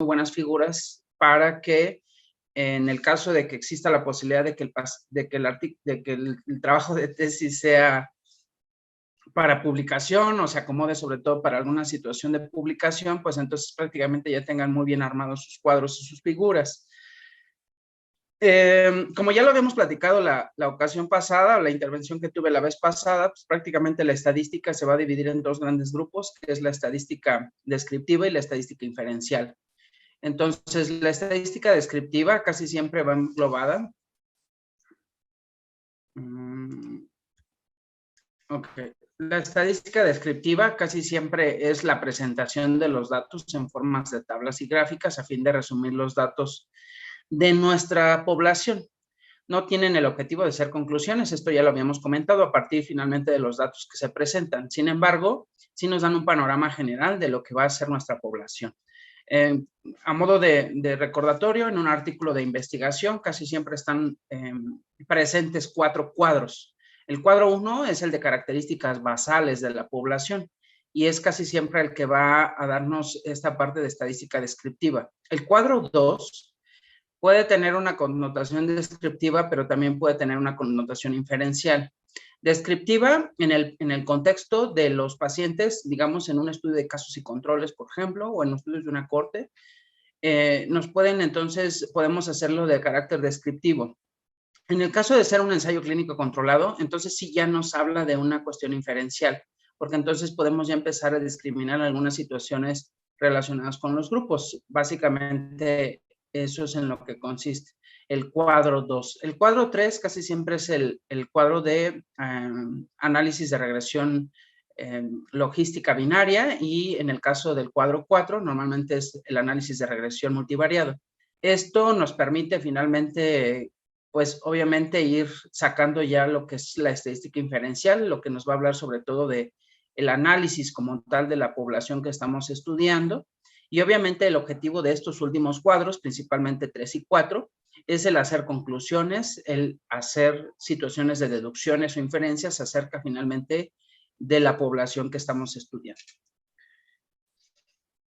buenas figuras para que en el caso de que exista la posibilidad de que el trabajo de tesis sea para publicación o se acomode sobre todo para alguna situación de publicación, pues entonces prácticamente ya tengan muy bien armados sus cuadros y sus figuras. Como ya lo habíamos platicado la ocasión pasada, la intervención que tuve la vez pasada, pues prácticamente la estadística se va a dividir en dos grandes grupos, que es la estadística descriptiva y la estadística inferencial. Entonces, la estadística descriptiva casi siempre va englobada. Ok. La estadística descriptiva casi siempre es la presentación de los datos en formas de tablas y gráficas a fin de resumir los datos de nuestra población. No tienen el objetivo de ser conclusiones, esto ya lo habíamos comentado, a partir finalmente de los datos que se presentan. Sin embargo, sí nos dan un panorama general de lo que va a ser nuestra población. A modo de recordatorio, en un artículo de investigación casi siempre están presentes 4 cuadros. El cuadro 1 es el de características basales de la población y es casi siempre el que va a darnos esta parte de estadística descriptiva. El cuadro 2 puede tener una connotación descriptiva, pero también puede tener una connotación inferencial. Descriptiva en el contexto de los pacientes, digamos, en un estudio de casos y controles, por ejemplo, o en estudios de una corte, podemos hacerlo de carácter descriptivo. En el caso de ser un ensayo clínico controlado, entonces sí ya nos habla de una cuestión inferencial, porque entonces podemos ya empezar a discriminar algunas situaciones relacionadas con los grupos. Básicamente, eso es en lo que consiste el cuadro 2. El cuadro 3 casi siempre es el cuadro de análisis de regresión logística binaria y en el caso del cuadro 4 normalmente es el análisis de regresión multivariado. Esto nos permite finalmente, pues obviamente ir sacando ya lo que es la estadística inferencial, lo que nos va a hablar sobre todo de el análisis como tal de la población que estamos estudiando. Y obviamente el objetivo de estos últimos cuadros, principalmente 3 y 4, es el hacer conclusiones, el hacer situaciones de deducciones o inferencias acerca finalmente de la población que estamos estudiando.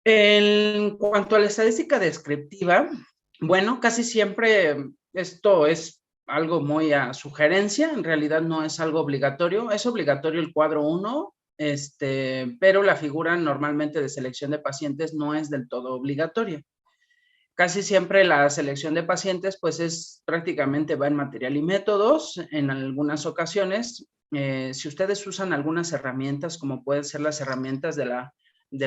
En cuanto a la estadística descriptiva, bueno, casi siempre esto es algo muy a sugerencia, en realidad no es algo obligatorio. Es obligatorio el cuadro 1, pero la figura normalmente de selección de pacientes no es del todo obligatoria. Casi siempre la selección de pacientes pues es prácticamente va en material y métodos. En algunas ocasiones, si ustedes usan algunas herramientas como pueden ser las herramientas de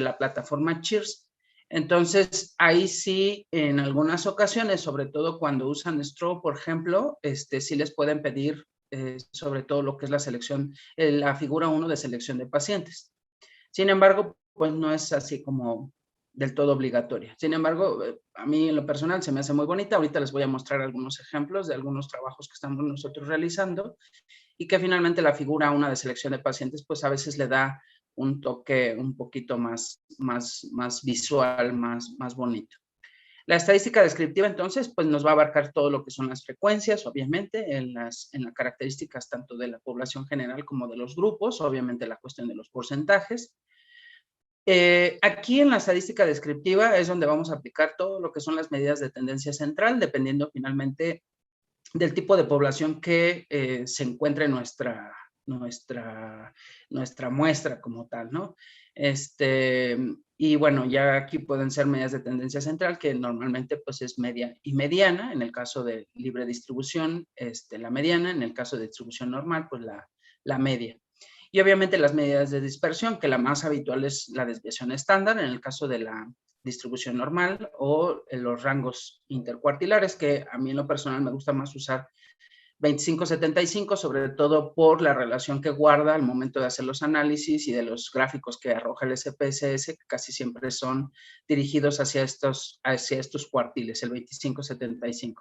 la plataforma Cheers, entonces ahí sí en algunas ocasiones, sobre todo cuando usan Stroh, por ejemplo, sí les pueden pedir sobre todo lo que es la selección, la figura 1 de selección de pacientes. Sin embargo, pues no es así como del todo obligatoria. Sin embargo, a mí en lo personal se me hace muy bonita. Ahorita les voy a mostrar algunos ejemplos de algunos trabajos que estamos nosotros realizando y que finalmente la figura 1 de selección de pacientes, pues a veces le da un toque un poquito más visual, más bonito. La estadística descriptiva, entonces, pues nos va a abarcar todo lo que son las frecuencias, obviamente, en las características tanto de la población general como de los grupos, obviamente la cuestión de los porcentajes. Aquí en la estadística descriptiva es donde vamos a aplicar todo lo que son las medidas de tendencia central, dependiendo finalmente del tipo de población que se encuentre en nuestra muestra como tal, ¿no? Y bueno, ya aquí pueden ser medidas de tendencia central, que normalmente pues es media y mediana, en el caso de libre distribución, la mediana, en el caso de distribución normal, pues la media. Y obviamente las medidas de dispersión, que la más habitual es la desviación estándar, en el caso de la distribución normal, o en los rangos intercuartilares, que a mí en lo personal me gusta más usar 25-75, sobre todo por la relación que guarda al momento de hacer los análisis y de los gráficos que arroja el SPSS, que casi siempre son dirigidos hacia estos cuartiles, el 25-75.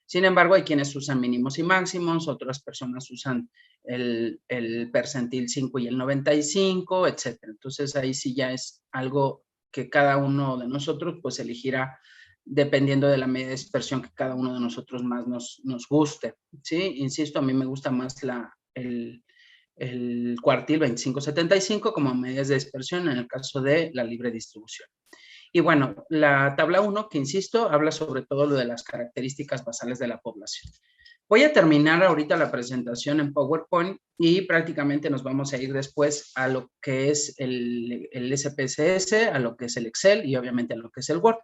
Sin embargo, hay quienes usan mínimos y máximos, otras personas usan el percentil 5 y el 95, etc. Entonces, ahí sí ya es algo que cada uno de nosotros pues elegirá dependiendo de la medida de dispersión que cada uno de nosotros más nos guste, ¿sí? Insisto, a mí me gusta más el cuartil 25-75 como medidas de dispersión en el caso de la libre distribución. Y bueno, la tabla 1, que insisto, habla sobre todo lo de las características basales de la población. Voy a terminar ahorita la presentación en PowerPoint y prácticamente nos vamos a ir después a lo que es el SPSS, a lo que es el Excel y obviamente a lo que es el Word.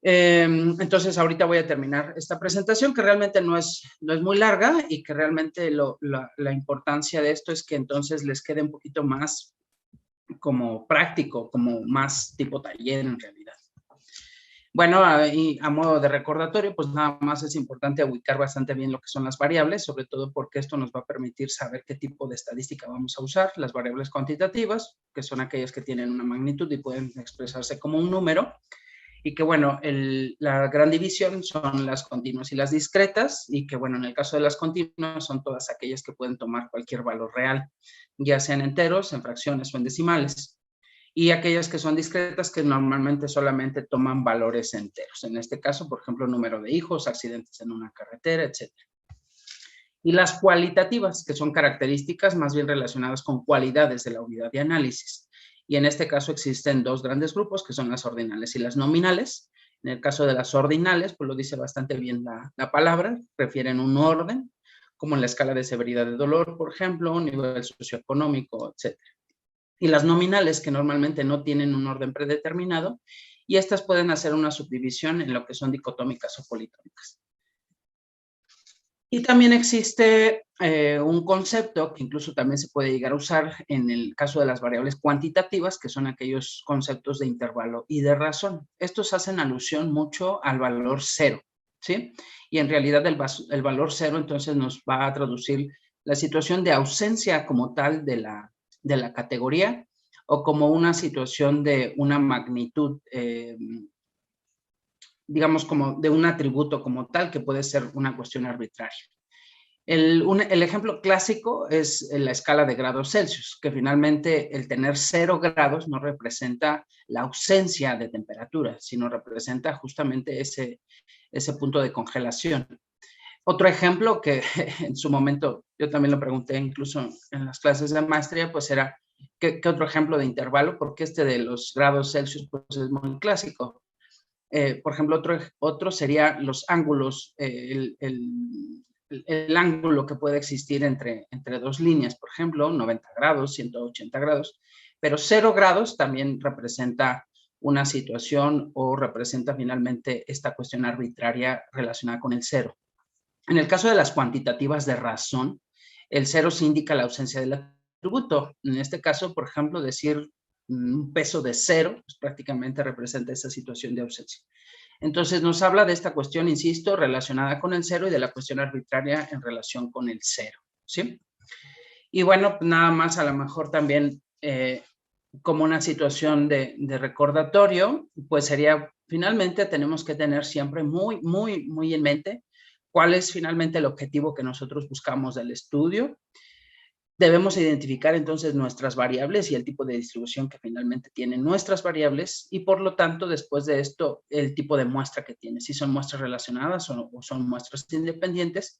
Entonces, ahorita voy a terminar esta presentación, que realmente no es muy larga y que realmente la importancia de esto es que entonces les quede un poquito más como práctico, como más tipo taller en realidad. Bueno, y a modo de recordatorio, pues nada más es importante ubicar bastante bien lo que son las variables, sobre todo porque esto nos va a permitir saber qué tipo de estadística vamos a usar. Las variables cuantitativas, que son aquellas que tienen una magnitud y pueden expresarse como un número, y que bueno, la gran división son las continuas y las discretas, y que bueno, en el caso de las continuas son todas aquellas que pueden tomar cualquier valor real, ya sea en enteros, en fracciones o en decimales. Y aquellas que son discretas, que normalmente solamente toman valores enteros. En este caso, por ejemplo, número de hijos, accidentes en una carretera, etc. Y las cualitativas, que son características más bien relacionadas con cualidades de la unidad de análisis. Y en este caso existen dos grandes grupos, que son las ordinales y las nominales. En el caso de las ordinales, pues lo dice bastante bien la palabra, refieren un orden, como en la escala de severidad de dolor, por ejemplo, nivel socioeconómico, etc. Y las nominales, que normalmente no tienen un orden predeterminado, y estas pueden hacer una subdivisión en lo que son dicotómicas o politómicas. Y también existe un concepto que incluso también se puede llegar a usar en el caso de las variables cuantitativas, que son aquellos conceptos de intervalo y de razón. Estos hacen alusión mucho al valor cero, ¿sí? Y en realidad el valor cero entonces nos va a traducir la situación de ausencia como tal de la categoría, o como una situación de una magnitud, digamos, como de un atributo como tal, que puede ser una cuestión arbitraria. El ejemplo clásico es la escala de grados Celsius, que finalmente el tener 0 grados no representa la ausencia de temperatura, sino representa justamente ese punto de congelación. Otro ejemplo que en su momento yo también lo pregunté incluso en las clases de maestría, pues era, ¿qué otro ejemplo de intervalo? Porque este de los grados Celsius pues es muy clásico. Por ejemplo, otro sería los ángulos, el ángulo que puede existir entre dos líneas, por ejemplo, 90 grados, 180 grados, pero 0 grados también representa una situación o representa finalmente esta cuestión arbitraria relacionada con el cero. En el caso de las cuantitativas de razón, el cero se indica la ausencia del atributo. En este caso, por ejemplo, decir un peso de 0, pues prácticamente representa esa situación de ausencia. Entonces nos habla de esta cuestión, insisto, relacionada con el cero y de la cuestión arbitraria en relación con el cero, ¿sí? Y bueno, nada más a lo mejor también como una situación de recordatorio, pues sería, finalmente tenemos que tener siempre muy, muy, muy en mente cuál es finalmente el objetivo que nosotros buscamos del estudio. Debemos identificar entonces nuestras variables y el tipo de distribución que finalmente tienen nuestras variables, y por lo tanto, después de esto, el tipo de muestra que tiene, si son muestras relacionadas o son muestras independientes,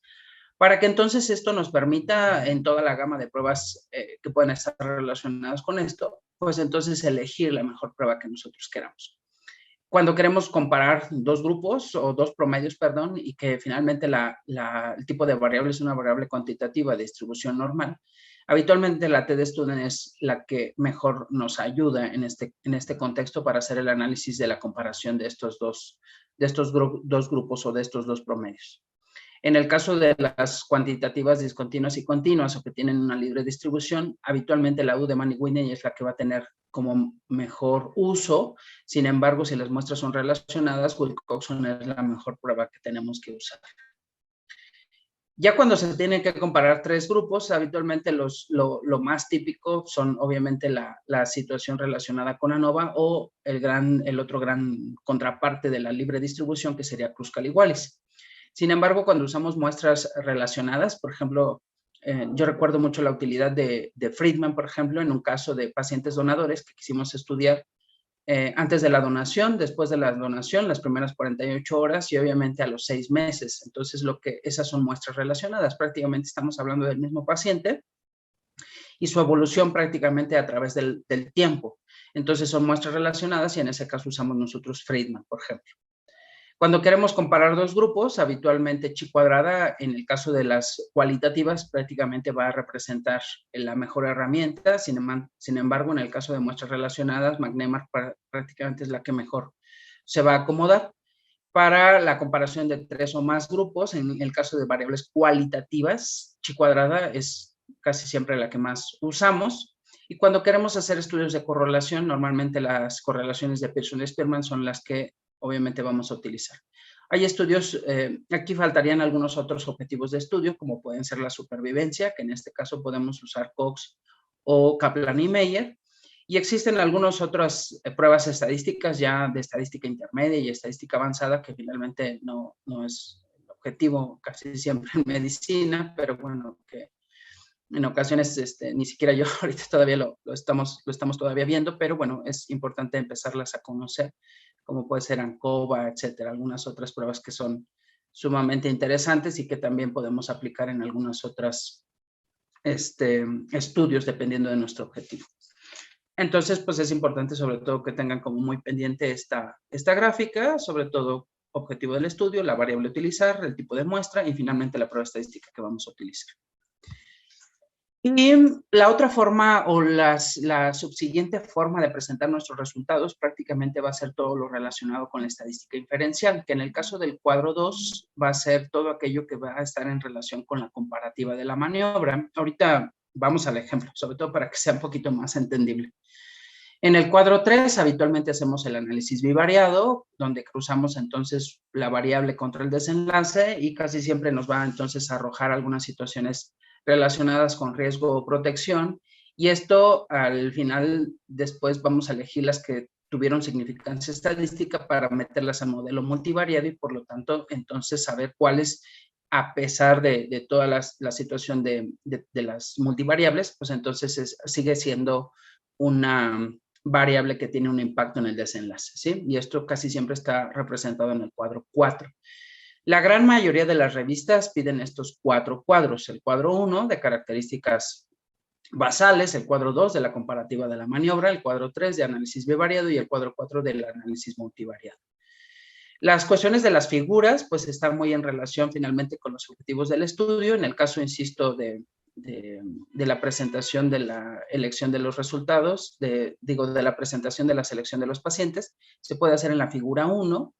para que entonces esto nos permita, en toda la gama de pruebas que pueden estar relacionadas con esto, pues entonces elegir la mejor prueba que nosotros queramos. Cuando queremos comparar dos grupos o dos promedios, perdón, y que finalmente el tipo de variable es una variable cuantitativa de distribución normal, habitualmente la t-de-Student es la que mejor nos ayuda en este contexto para hacer el análisis de la comparación de estos dos grupos o de estos dos promedios. En el caso de las cuantitativas discontinuas y continuas o que tienen una libre distribución, habitualmente la U de Manning-Whitney es la que va a tener como mejor uso. Sin embargo, si las muestras son relacionadas, Wilcoxon es la mejor prueba que tenemos que usar. Ya cuando se tienen que comparar tres grupos, habitualmente lo más típico son obviamente la situación relacionada con ANOVA o el otro gran contraparte de la libre distribución, que sería Kruskal-Wallis. Sin embargo, cuando usamos muestras relacionadas, por ejemplo, yo recuerdo mucho la utilidad de Friedman, por ejemplo, en un caso de pacientes donadores que quisimos estudiar antes de la donación, después de la donación, las primeras 48 horas y obviamente a los 6 meses. Entonces, esas son muestras relacionadas. Prácticamente estamos hablando del mismo paciente y su evolución prácticamente a través del tiempo. Entonces son muestras relacionadas y en ese caso usamos nosotros Friedman, por ejemplo. Cuando queremos comparar dos grupos, habitualmente chi cuadrada, en el caso de las cualitativas, prácticamente va a representar la mejor herramienta. Sin embargo, en el caso de muestras relacionadas, McNemar prácticamente es la que mejor se va a acomodar. Para la comparación de 3 o más grupos, en el caso de variables cualitativas, chi cuadrada es casi siempre la que más usamos. Y cuando queremos hacer estudios de correlación, normalmente las correlaciones de Pearson y Spearman son las que obviamente vamos a utilizar. Hay estudios, aquí faltarían algunos otros objetivos de estudio, como pueden ser la supervivencia, que en este caso podemos usar Cox o Kaplan y Meyer, y existen algunas otras pruebas estadísticas ya de estadística intermedia y estadística avanzada, que finalmente no es el objetivo casi siempre en medicina, pero bueno, que en ocasiones ni siquiera yo ahorita todavía lo estamos todavía viendo, pero bueno, es importante empezarlas a conocer, como puede ser ANCOVA, etcétera, algunas otras pruebas que son sumamente interesantes y que también podemos aplicar en algunas otras estudios dependiendo de nuestro objetivo. Entonces, pues es importante sobre todo que tengan como muy pendiente esta gráfica, sobre todo objetivo del estudio, la variable a utilizar, el tipo de muestra y finalmente la prueba estadística que vamos a utilizar. Y la otra forma o la subsiguiente forma de presentar nuestros resultados prácticamente va a ser todo lo relacionado con la estadística inferencial, que en el caso del cuadro 2 va a ser todo aquello que va a estar en relación con la comparativa de la maniobra. Ahorita vamos al ejemplo, sobre todo para que sea un poquito más entendible. En el cuadro 3 habitualmente hacemos el análisis bivariado, donde cruzamos entonces la variable contra el desenlace y casi siempre nos va entonces a arrojar algunas situaciones relacionadas con riesgo o protección, y esto al final después vamos a elegir las que tuvieron significancia estadística para meterlas al modelo multivariado y por lo tanto entonces saber cuáles, a pesar de toda la situación de las multivariables, pues entonces sigue siendo una variable que tiene un impacto en el desenlace, ¿sí? Y esto casi siempre está representado en el cuadro 4. La gran mayoría de las revistas piden estos 4 cuadros, el cuadro 1 de características basales, el cuadro 2 de la comparativa de la maniobra, el cuadro 3 de análisis bivariado y el cuadro 4 del análisis multivariado. Las cuestiones de las figuras, pues están muy en relación finalmente con los objetivos del estudio. En el caso, insisto, de la presentación de la elección de los resultados, de la presentación de la selección de los pacientes, se puede hacer en la figura 1,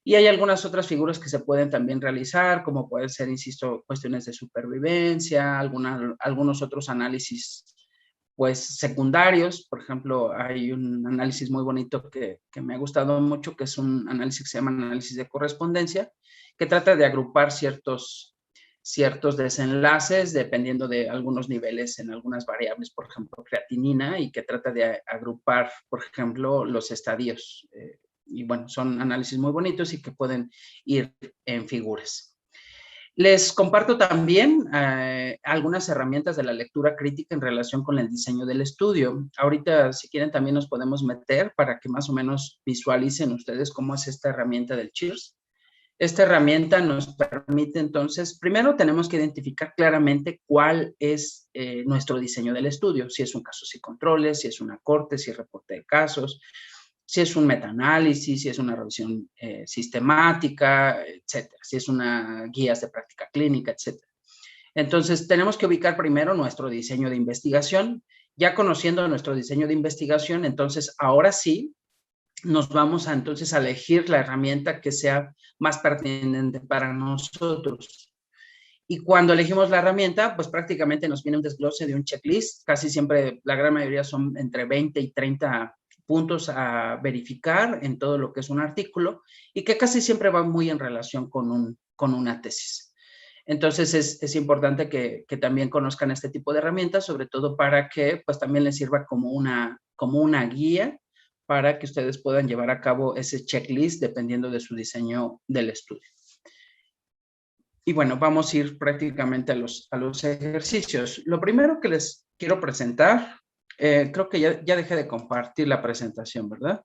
y hay algunas otras figuras que se pueden también realizar, como pueden ser, insisto, cuestiones de supervivencia, algunos otros análisis pues secundarios. Por ejemplo, hay un análisis muy bonito que me ha gustado mucho, que es un análisis que se llama análisis de correspondencia, que trata de agrupar ciertos desenlaces dependiendo de algunos niveles en algunas variables, por ejemplo, creatinina, y que trata de agrupar, por ejemplo, los estadios. Y bueno, son análisis muy bonitos y que pueden ir en figuras. Les comparto también algunas herramientas de la lectura crítica en relación con el diseño del estudio. Ahorita, si quieren, también nos podemos meter para que más o menos visualicen ustedes cómo es esta herramienta del Cheers. Esta herramienta nos permite entonces, primero tenemos que identificar claramente cuál es nuestro diseño del estudio, si es un casos y controles, si es una corte, si es reporte de casos, si es un metaanálisis, si es una revisión sistemática, etcétera, si es una guías de práctica clínica, etcétera. Entonces, tenemos que ubicar primero nuestro diseño de investigación. Ya conociendo nuestro diseño de investigación, entonces, ahora sí, nos vamos a entonces a elegir la herramienta que sea más pertinente para nosotros. Y cuando elegimos la herramienta, pues prácticamente nos viene un desglose de un checklist. Casi siempre, la gran mayoría son entre 20 y 30 puntos a verificar en todo lo que es un artículo y que casi siempre va muy en relación con una tesis. Entonces es importante que también conozcan este tipo de herramientas, sobre todo para que pues también les sirva como una guía para que ustedes puedan llevar a cabo ese checklist dependiendo de su diseño del estudio. Y bueno, vamos a ir prácticamente a los ejercicios. Lo primero que les quiero presentar, creo que ya dejé de compartir la presentación, ¿verdad?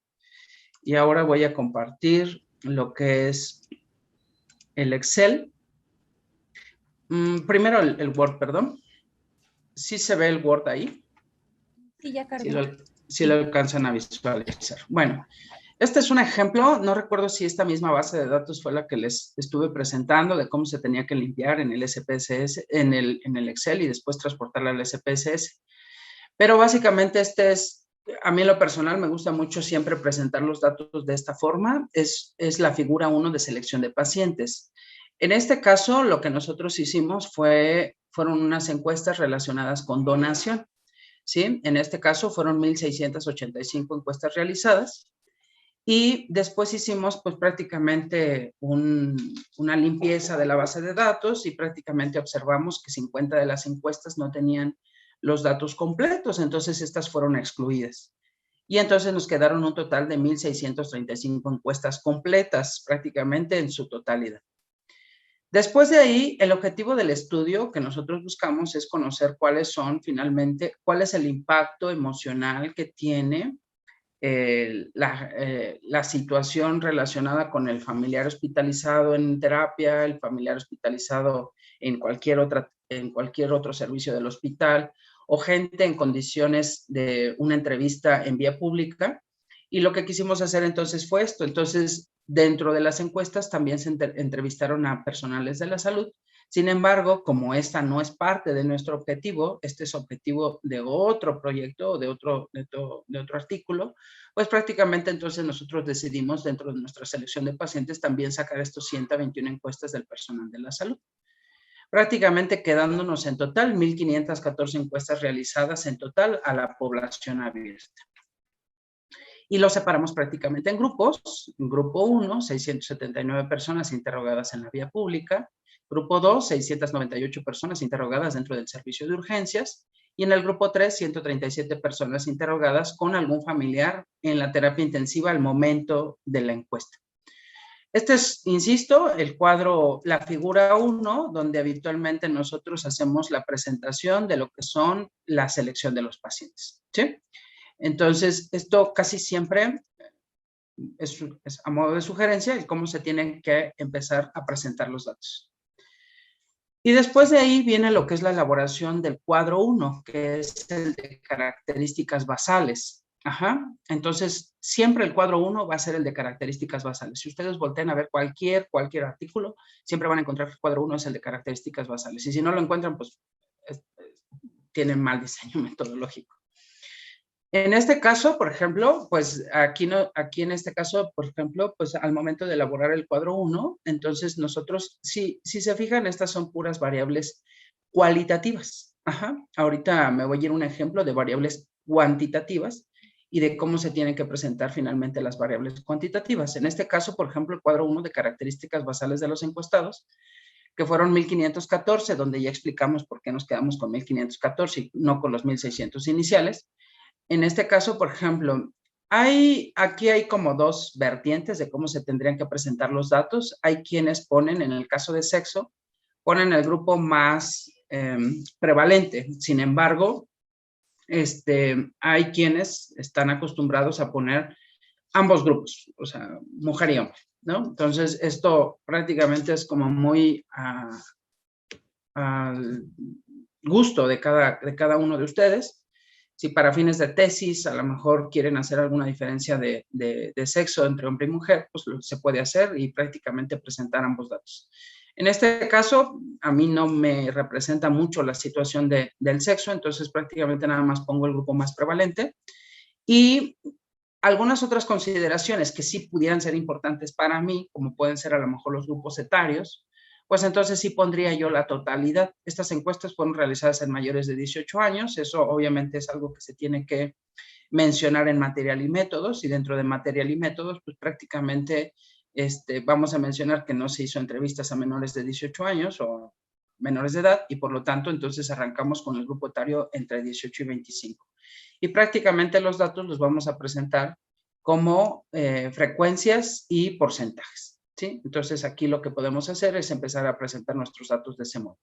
Y ahora voy a compartir lo que es el Excel. Primero el Word, perdón. ¿Sí se ve el Word ahí? Sí, ya cargó. si lo alcanzan a visualizar. Bueno, este es un ejemplo, no recuerdo si esta misma base de datos fue la que les estuve presentando de cómo se tenía que limpiar en el SPSS, en el Excel y después transportarla al SPSS. Pero básicamente a mí en lo personal me gusta mucho siempre presentar los datos de esta forma, es la figura 1 de selección de pacientes. En este caso, lo que nosotros hicimos fueron unas encuestas relacionadas con donación, ¿sí? En este caso fueron 1,685 encuestas realizadas y después hicimos pues prácticamente una limpieza de la base de datos y prácticamente observamos que 50 de las encuestas no tenían los datos completos, entonces estas fueron excluidas. Y entonces nos quedaron un total de 1,635 encuestas completas, prácticamente en su totalidad. Después de ahí, el objetivo del estudio que nosotros buscamos es conocer cuál es el impacto emocional que tiene la situación relacionada con el familiar hospitalizado en terapia, el familiar hospitalizado en cualquier otro servicio del hospital, o gente en condiciones de una entrevista en vía pública. Y lo que quisimos hacer entonces fue esto. Entonces, dentro de las encuestas también se entrevistaron a personales de la salud. Sin embargo, como esta no es parte de nuestro objetivo, este es objetivo de otro proyecto, de otro artículo, pues prácticamente entonces nosotros decidimos dentro de nuestra selección de pacientes también sacar estos 121 encuestas del personal de la salud. Prácticamente quedándonos en total 1,514 encuestas realizadas en total a la población abierta. Y lo separamos prácticamente en grupos. Grupo 1, 679 personas interrogadas en la vía pública. Grupo 2, 698 personas interrogadas dentro del servicio de urgencias. Y en el grupo 3, 137 personas interrogadas con algún familiar en la terapia intensiva al momento de la encuesta. Este es, insisto, el cuadro, la figura 1, donde habitualmente nosotros hacemos la presentación de lo que son la selección de los pacientes, ¿sí? Entonces, esto casi siempre es a modo de sugerencia y cómo se tienen que empezar a presentar los datos. Y después de ahí viene lo que es la elaboración del cuadro 1, que es el de características basales. Ajá. Entonces, siempre el cuadro 1 va a ser el de características basales. Si ustedes voltean a ver cualquier artículo, siempre van a encontrar que el cuadro 1 es el de características basales. Y si no lo encuentran, pues tienen mal diseño metodológico. En este caso, por ejemplo, pues aquí en este caso, por ejemplo, pues al momento de elaborar el cuadro 1, entonces nosotros, si se fijan, estas son puras variables cualitativas. Ajá. Ahorita me voy a ir a un ejemplo de variables cuantitativas y de cómo se tienen que presentar finalmente las variables cuantitativas. En este caso, por ejemplo, el cuadro 1 de características basales de los encuestados, que fueron 1,514, donde ya explicamos por qué nos quedamos con 1,514 y no con los 1,600 iniciales. En este caso, por ejemplo, aquí hay como dos vertientes de cómo se tendrían que presentar los datos. Hay quienes ponen, en el caso de sexo, ponen el grupo más prevalente. Sin embargo, hay quienes están acostumbrados a poner ambos grupos, o sea, mujer y hombre, ¿no? Entonces, esto prácticamente es como muy al gusto de cada uno de ustedes. Si para fines de tesis a lo mejor quieren hacer alguna diferencia de sexo entre hombre y mujer, pues se puede hacer y prácticamente presentar ambos datos. En este caso, a mí no me representa mucho la situación del sexo, entonces prácticamente nada más pongo el grupo más prevalente. Y algunas otras consideraciones que sí pudieran ser importantes para mí, como pueden ser a lo mejor los grupos etarios, pues entonces sí pondría yo la totalidad. Estas encuestas fueron realizadas en mayores de 18 años, eso obviamente es algo que se tiene que mencionar en material y métodos, y dentro de material y métodos, pues prácticamente vamos a mencionar que no se hizo entrevistas a menores de 18 años o menores de edad, y por lo tanto, entonces arrancamos con el grupo etario entre 18 y 25. Y prácticamente los datos los vamos a presentar como frecuencias y porcentajes, ¿sí? Entonces, aquí lo que podemos hacer es empezar a presentar nuestros datos de ese modo.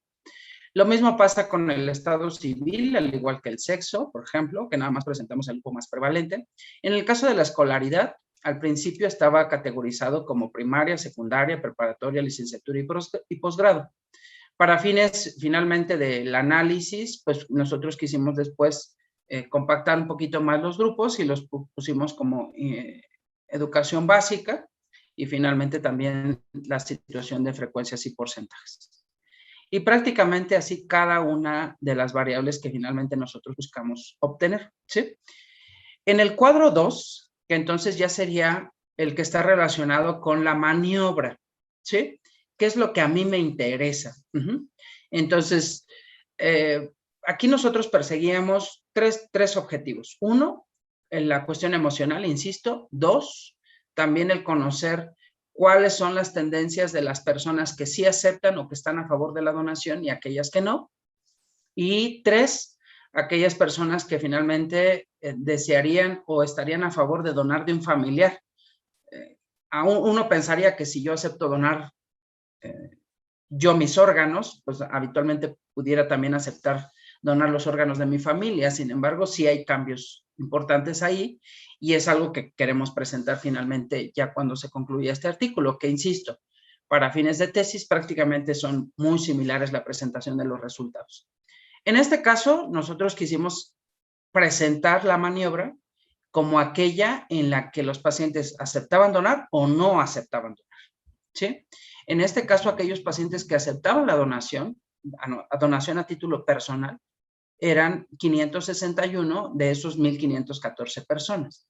Lo mismo pasa con el estado civil, al igual que el sexo, por ejemplo, que nada más presentamos el grupo más prevalente. En el caso de la escolaridad, al principio estaba categorizado como primaria, secundaria, preparatoria, licenciatura y posgrado. Para fines, finalmente, del análisis, pues nosotros quisimos después compactar un poquito más los grupos y los pusimos como educación básica y finalmente también la situación de frecuencias y porcentajes. Y prácticamente así cada una de las variables que finalmente nosotros buscamos obtener, ¿sí? En el cuadro 2, que entonces ya sería el que está relacionado con la maniobra, ¿sí? ¿Qué es lo que a mí me interesa? Entonces, aquí nosotros perseguíamos tres objetivos. Uno, en la cuestión emocional, insisto. Dos, también el conocer cuáles son las tendencias de las personas que sí aceptan o que están a favor de la donación y aquellas que no. Y tres, aquellas personas que finalmente desearían o estarían a favor de donar de un familiar. Uno pensaría que si yo acepto donar yo mis órganos, pues habitualmente pudiera también aceptar donar los órganos de mi familia. Sin embargo, sí hay cambios importantes ahí y es algo que queremos presentar finalmente ya cuando se concluya este artículo, que insisto, para fines de tesis prácticamente son muy similares la presentación de los resultados. En este caso, nosotros quisimos presentar la maniobra como aquella en la que los pacientes aceptaban donar o no aceptaban donar, ¿sí? En este caso, aquellos pacientes que aceptaban la donación a título personal, eran 561 de esos 1,514 personas.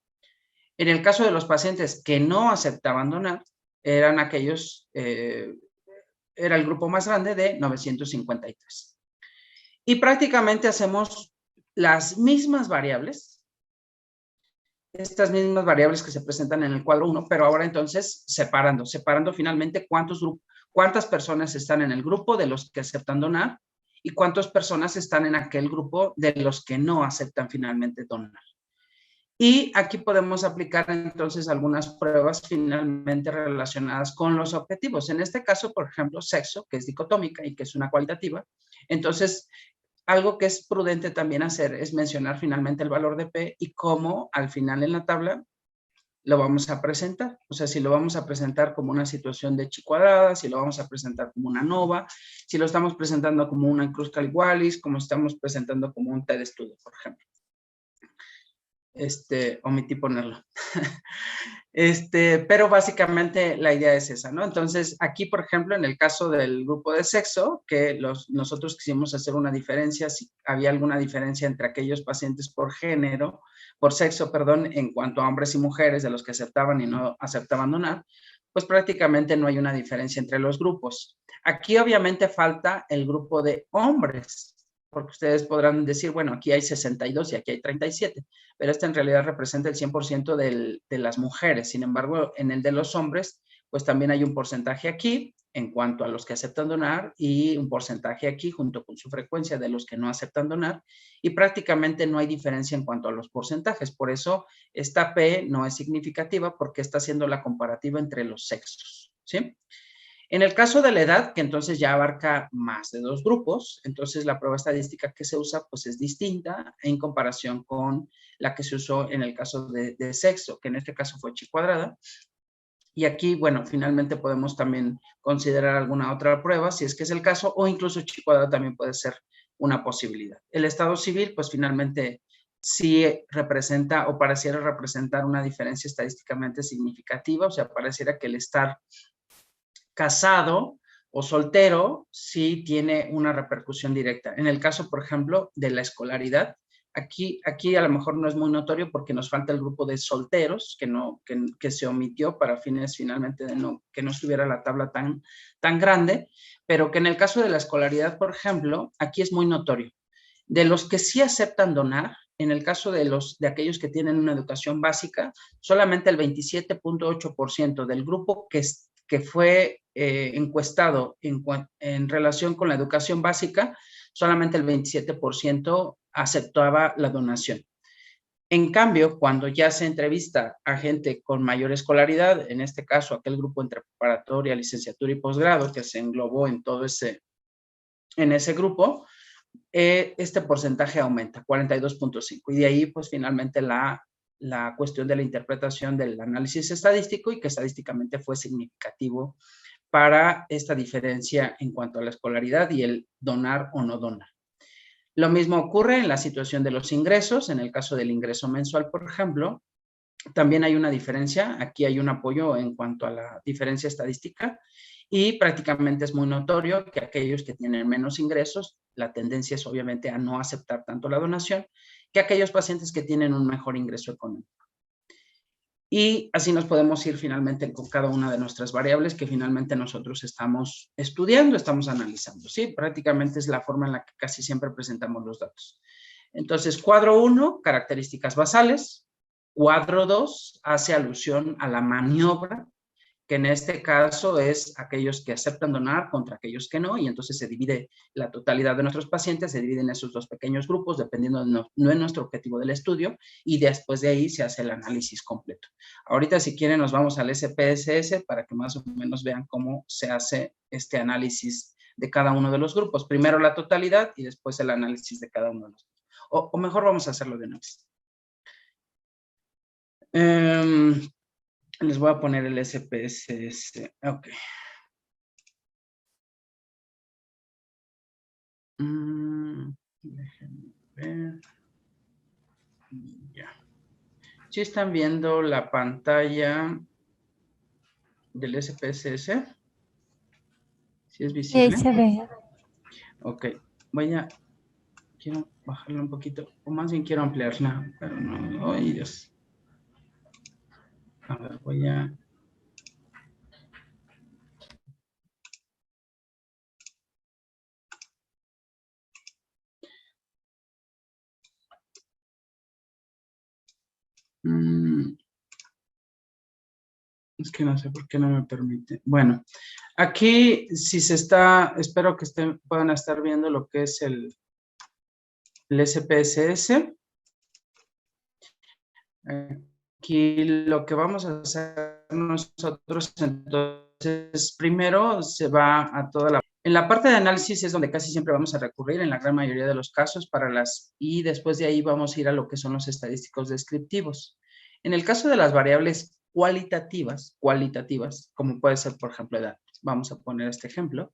En el caso de los pacientes que no aceptaban donar, eran aquellos, era el grupo más grande de 953. Y prácticamente hacemos las mismas variables, estas mismas variables que se presentan en el cuadro 1, pero ahora entonces separando finalmente cuántas personas están en el grupo de los que aceptan donar y cuántas personas están en aquel grupo de los que no aceptan finalmente donar. Y aquí podemos aplicar entonces algunas pruebas finalmente relacionadas con los objetivos. En este caso, por ejemplo, sexo, que es dicotómica y que es una cualitativa. Entonces, algo que es prudente también hacer es mencionar finalmente el valor de P y cómo al final en la tabla lo vamos a presentar. O sea, si lo vamos a presentar como una situación de chi cuadrada, si lo vamos a presentar como una nova, si lo estamos presentando como una Kruskal-Wallis, como estamos presentando como un T de estudio, por ejemplo. Omití ponerlo. Pero básicamente la idea es esa, ¿no? Entonces, aquí, por ejemplo, en el caso del grupo de sexo, que nosotros quisimos hacer una diferencia, si había alguna diferencia entre aquellos pacientes por género, por sexo, perdón, en cuanto a hombres y mujeres, de los que aceptaban y no aceptaban donar, pues prácticamente no hay una diferencia entre los grupos. Aquí obviamente falta el grupo de hombres, porque ustedes podrán decir, bueno, aquí hay 62 y aquí hay 37, pero en realidad representa el 100% de las mujeres. Sin embargo, en el de los hombres, pues también hay un porcentaje aquí en cuanto a los que aceptan donar y un porcentaje aquí junto con su frecuencia de los que no aceptan donar y prácticamente no hay diferencia en cuanto a los porcentajes. Por eso esta P no es significativa porque está haciendo la comparativa entre los sexos, ¿sí? En el caso de la edad, que entonces ya abarca más de dos grupos, entonces la prueba estadística que se usa pues es distinta en comparación con la que se usó en el caso de sexo, que en este caso fue chi cuadrada. Y aquí, bueno, finalmente podemos también considerar alguna otra prueba, si es que es el caso, o incluso chi cuadrada también puede ser una posibilidad. El estado civil, pues finalmente sí representa o pareciera representar una diferencia estadísticamente significativa, o sea, pareciera que el estar casado o soltero sí tiene una repercusión directa. En el caso, por ejemplo, de la escolaridad, aquí a lo mejor no es muy notorio porque nos falta el grupo de solteros que se omitió para fines finalmente de que no estuviera la tabla tan grande, pero que en el caso de la escolaridad, por ejemplo, aquí es muy notorio. De los que sí aceptan donar, en el caso de aquellos que tienen una educación básica, solamente el 27.8% del grupo que fue encuestado en relación con la educación básica, solamente el 27% aceptaba la donación. En cambio, cuando ya se entrevista a gente con mayor escolaridad, en este caso aquel grupo entre preparatoria, licenciatura y posgrado, que se englobó en ese grupo, este porcentaje aumenta, 42.5. Y de ahí, pues finalmente la cuestión de la interpretación del análisis estadístico y que estadísticamente fue significativo para esta diferencia en cuanto a la escolaridad y el donar o no donar. Lo mismo ocurre en la situación de los ingresos. En el caso del ingreso mensual, por ejemplo, también hay una diferencia. Aquí hay un apoyo en cuanto a la diferencia estadística y prácticamente es muy notorio que aquellos que tienen menos ingresos, la tendencia es obviamente a no aceptar tanto la donación que aquellos pacientes que tienen un mejor ingreso económico. Y así nos podemos ir finalmente con cada una de nuestras variables que finalmente nosotros estamos estudiando, estamos analizando, ¿sí? Prácticamente es la forma en la que casi siempre presentamos los datos. Entonces, cuadro 1, características basales. Cuadro 2 hace alusión a la maniobra, que en este caso es aquellos que aceptan donar contra aquellos que no, y entonces se divide la totalidad de nuestros pacientes, se dividen esos dos pequeños grupos, dependiendo de nuestro objetivo del estudio, y después de ahí se hace el análisis completo. Ahorita, si quieren, nos vamos al SPSS para que más o menos vean cómo se hace este análisis de cada uno de los grupos. Primero la totalidad y después el análisis de cada uno de los grupos. O mejor vamos a hacerlo de una vez. Les voy a poner el SPSS. Ok. Déjenme ver. Ya. ¿Sí están viendo la pantalla del SPSS? ¿Sí es visible? Sí, se ve. Ok. Quiero bajarla un poquito, o más bien quiero ampliarla, pero no. ¡Ay, Dios! A ver, voy a... Es que no sé por qué no me permite. Bueno, aquí si se está, espero que puedan estar viendo lo que es el SPSS. Aquí lo que vamos a hacer nosotros, entonces, primero se va a toda la... En la parte de análisis es donde casi siempre vamos a recurrir en la gran mayoría de los casos y después de ahí vamos a ir a lo que son los estadísticos descriptivos. En el caso de las variables cualitativas, como puede ser, por ejemplo, edad, vamos a poner este ejemplo.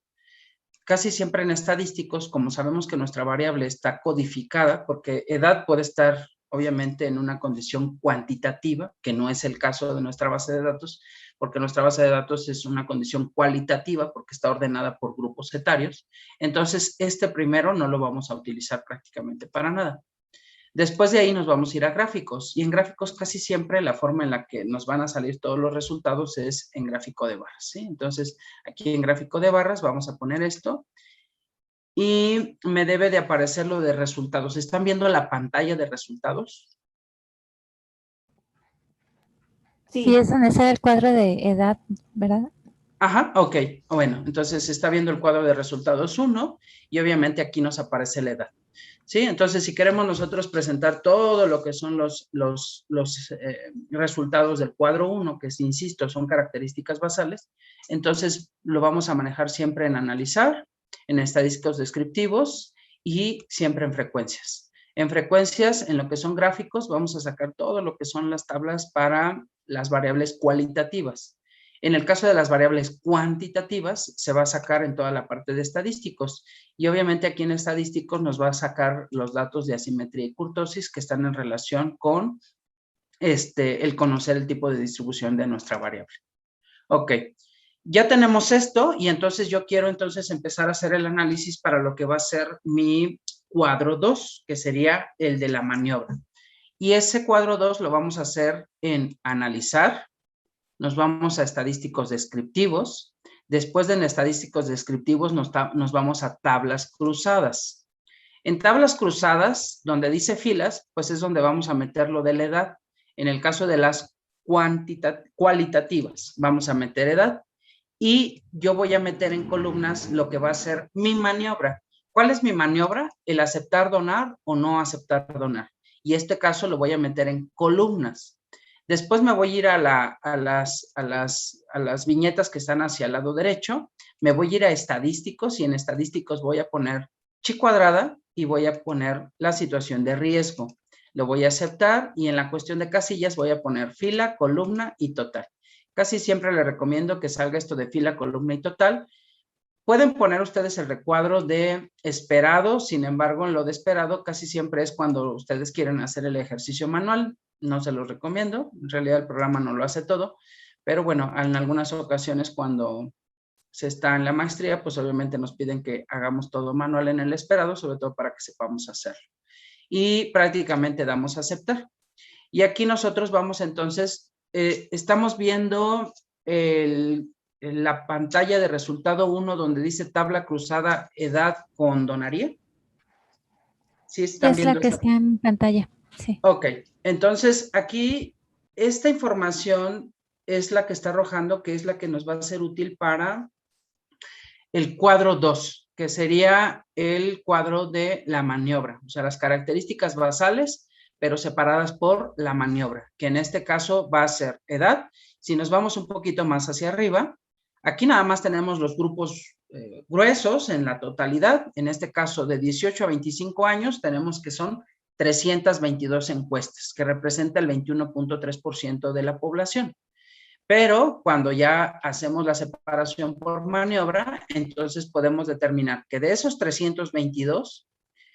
Casi siempre en estadísticos, como sabemos que nuestra variable está codificada, porque edad puede estar obviamente en una condición cuantitativa, que no es el caso de nuestra base de datos, porque nuestra base de datos es una condición cualitativa, porque está ordenada por grupos etarios. Entonces, este primero no lo vamos a utilizar prácticamente para nada. Después de ahí nos vamos a ir a gráficos, y en gráficos casi siempre la forma en la que nos van a salir todos los resultados es en gráfico de barras, ¿sí? Entonces, aquí en gráfico de barras vamos a poner esto, y me debe de aparecer lo de resultados. ¿Están viendo la pantalla de resultados? Sí, es donde sale el cuadro de edad, ¿verdad? Ajá, ok. Bueno, entonces se está viendo el cuadro de resultados 1 y obviamente aquí nos aparece la edad. ¿Sí? Entonces, si queremos nosotros presentar todo lo que son los resultados del cuadro 1, que insisto, son características basales, entonces lo vamos a manejar siempre en analizar, en estadísticos descriptivos y siempre en frecuencias. En frecuencias, en lo que son gráficos, vamos a sacar todo lo que son las tablas para las variables cualitativas. En el caso de las variables cuantitativas, se va a sacar en toda la parte de estadísticos. Y obviamente aquí en estadísticos nos va a sacar los datos de asimetría y kurtosis que están en relación con el conocer el tipo de distribución de nuestra variable. Ok, ya tenemos esto y entonces yo quiero entonces empezar a hacer el análisis para lo que va a ser mi cuadro 2, que sería el de la maniobra. Y ese cuadro 2 lo vamos a hacer en analizar. Nos vamos a estadísticos descriptivos. Después de en estadísticos descriptivos nos vamos a tablas cruzadas. En tablas cruzadas, donde dice filas, pues es donde vamos a meter lo de la edad. En el caso de las cualitativas, vamos a meter edad. Y yo voy a meter en columnas lo que va a ser mi maniobra. ¿Cuál es mi maniobra? El aceptar donar o no aceptar donar. Y este caso lo voy a meter en columnas. Después me voy a ir a las viñetas que están hacia el lado derecho. Me voy a ir a estadísticos y en estadísticos voy a poner chi cuadrada y voy a poner la situación de riesgo. Lo voy a aceptar y en la cuestión de casillas voy a poner fila, columna y total. Casi siempre le recomiendo que salga esto de fila, columna y total, Pueden poner ustedes el recuadro de esperado, sin embargo, en lo de esperado casi siempre es cuando ustedes quieren hacer el ejercicio manual. No se los recomiendo, en realidad el programa no lo hace todo, pero bueno, en algunas ocasiones cuando se está en la maestría, pues obviamente nos piden que hagamos todo manual en el esperado, sobre todo para que sepamos hacerlo. Y prácticamente damos a aceptar. Y aquí nosotros vamos entonces, estamos viendo la pantalla de resultado 1 donde dice tabla cruzada edad con donaría. ¿Sí están Es la viendo que esa? está en pantalla, sí. Ok, entonces aquí esta información es la que está arrojando, que es la que nos va a ser útil para el cuadro 2, que sería el cuadro de la maniobra, o sea, las características basales, pero separadas por la maniobra, que en este caso va a ser edad. Si nos vamos un poquito más hacia arriba, aquí nada más tenemos los grupos gruesos en la totalidad, en este caso de 18 a 25 años, tenemos que son 322 encuestas, que representa el 21.3% de la población. Pero cuando ya hacemos la separación por maniobra, entonces podemos determinar que de esos 322,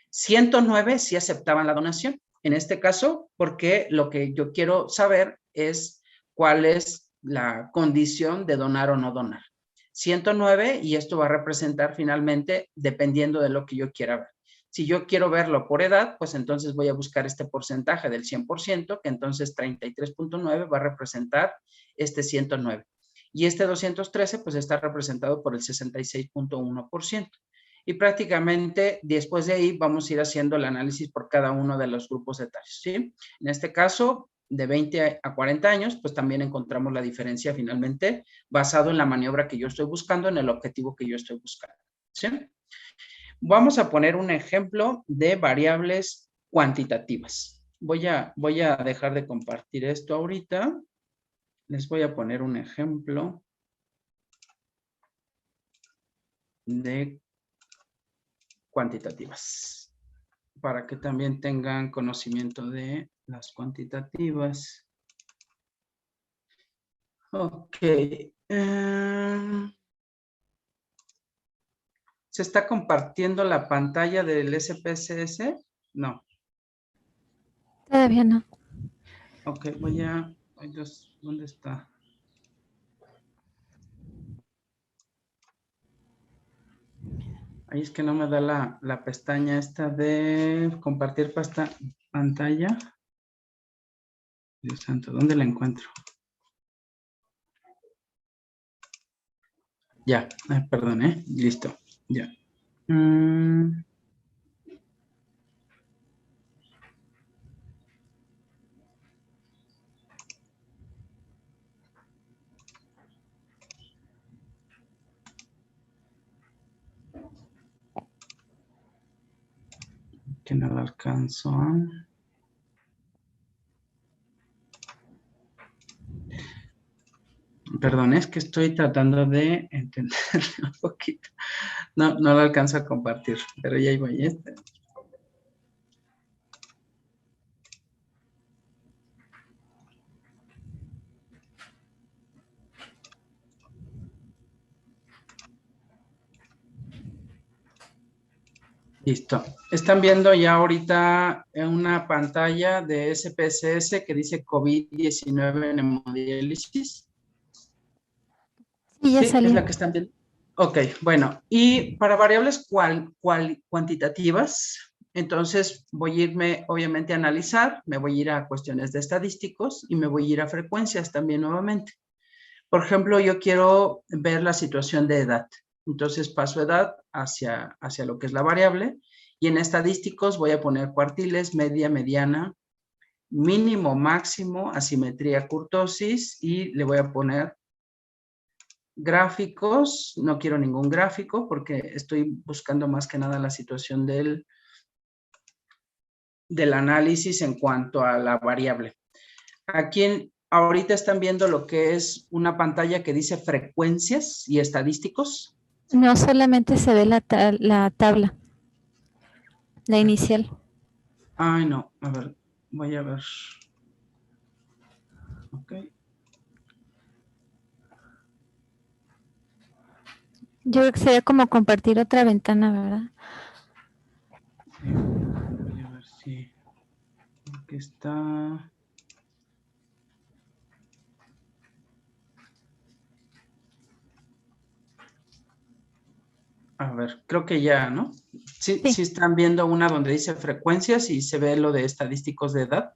109 sí aceptaban la donación. En este caso, porque lo que yo quiero saber es cuál es la condición de donar o no donar. 109, y esto va a representar finalmente dependiendo de lo que yo quiera ver. Si yo quiero verlo por edad, pues entonces voy a buscar este porcentaje del 100%, que entonces 33.9 va a representar este 109. Y este 213, pues está representado por el 66.1%. Y prácticamente después de ahí vamos a ir haciendo el análisis por cada uno de los grupos etarios, ¿sí? En este caso, de 20 a 40 años, pues también encontramos la diferencia finalmente basado en la maniobra que yo estoy buscando, en el objetivo que yo estoy buscando, ¿sí? Vamos a poner un ejemplo de variables cuantitativas. Voy a dejar de compartir esto ahorita. Les voy a poner un ejemplo de cuantitativas para que también tengan conocimiento de las cuantitativas. Ok. ¿Se está compartiendo la pantalla del SPSS? No. Todavía no. Ok, voy a... Ay, Dios, ¿dónde está? Ahí es que no me da la pestaña esta de compartir pantalla. Dios santo, ¿dónde la encuentro? Ya, perdón, listo, ya. Que no la alcanzo. Perdón, es que estoy tratando de entenderlo un poquito. No lo alcanzo a compartir, pero ya voy. Listo. Están viendo ya ahorita en una pantalla de SPSS que dice COVID-19 hemodiálisis. Sí, ya Sí, es salió. la que están viendo. Ok, bueno, y para variables cuantitativas, entonces voy a irme obviamente a analizar, me voy a ir a cuestiones de estadísticos y me voy a ir a frecuencias también nuevamente. Por ejemplo, yo quiero ver la situación de edad. Entonces paso edad hacia lo que es la variable y en estadísticos voy a poner cuartiles, media, mediana, mínimo, máximo, asimetría, kurtosis y le voy a poner gráficos. No quiero ningún gráfico porque estoy buscando más que nada la situación del análisis en cuanto a la variable. Aquí ahorita están viendo lo que es una pantalla que dice frecuencias y estadísticos. No solamente se ve la tabla, la inicial. Ay, no, a ver, voy a ver. Ok. Yo creo que sería como compartir otra ventana, ¿verdad? Voy a ver si aquí está. A ver, creo que ya, ¿no? Sí, Sí, sí están viendo una donde dice frecuencias y se ve lo de estadísticos de edad.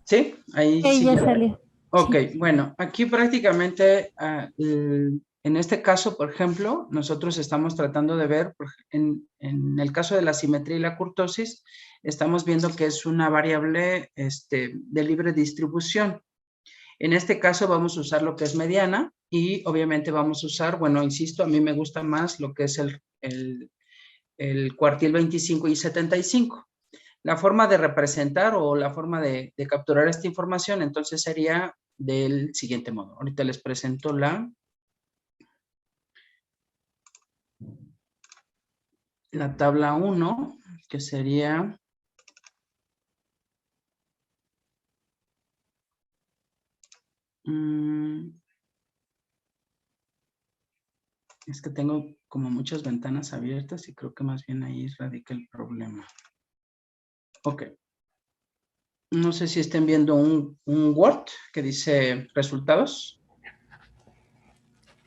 Sí, ahí ahí sí ya ya. salió. Ok, Sí, bueno, aquí prácticamente, en este caso, por ejemplo, nosotros estamos tratando de ver, en el caso de la simetría y la kurtosis, estamos viendo que es una variable de libre distribución. En este caso vamos a usar lo que es mediana y obviamente vamos a usar, bueno, insisto, a mí me gusta más lo que es el cuartil 25 y 75. La forma de representar o la forma de capturar esta información entonces sería del siguiente modo. Ahorita les presento la tabla 1, que sería... es que tengo como muchas ventanas abiertas y creo que más bien ahí radica el problema. Ok. No sé si estén viendo un Word que dice resultados.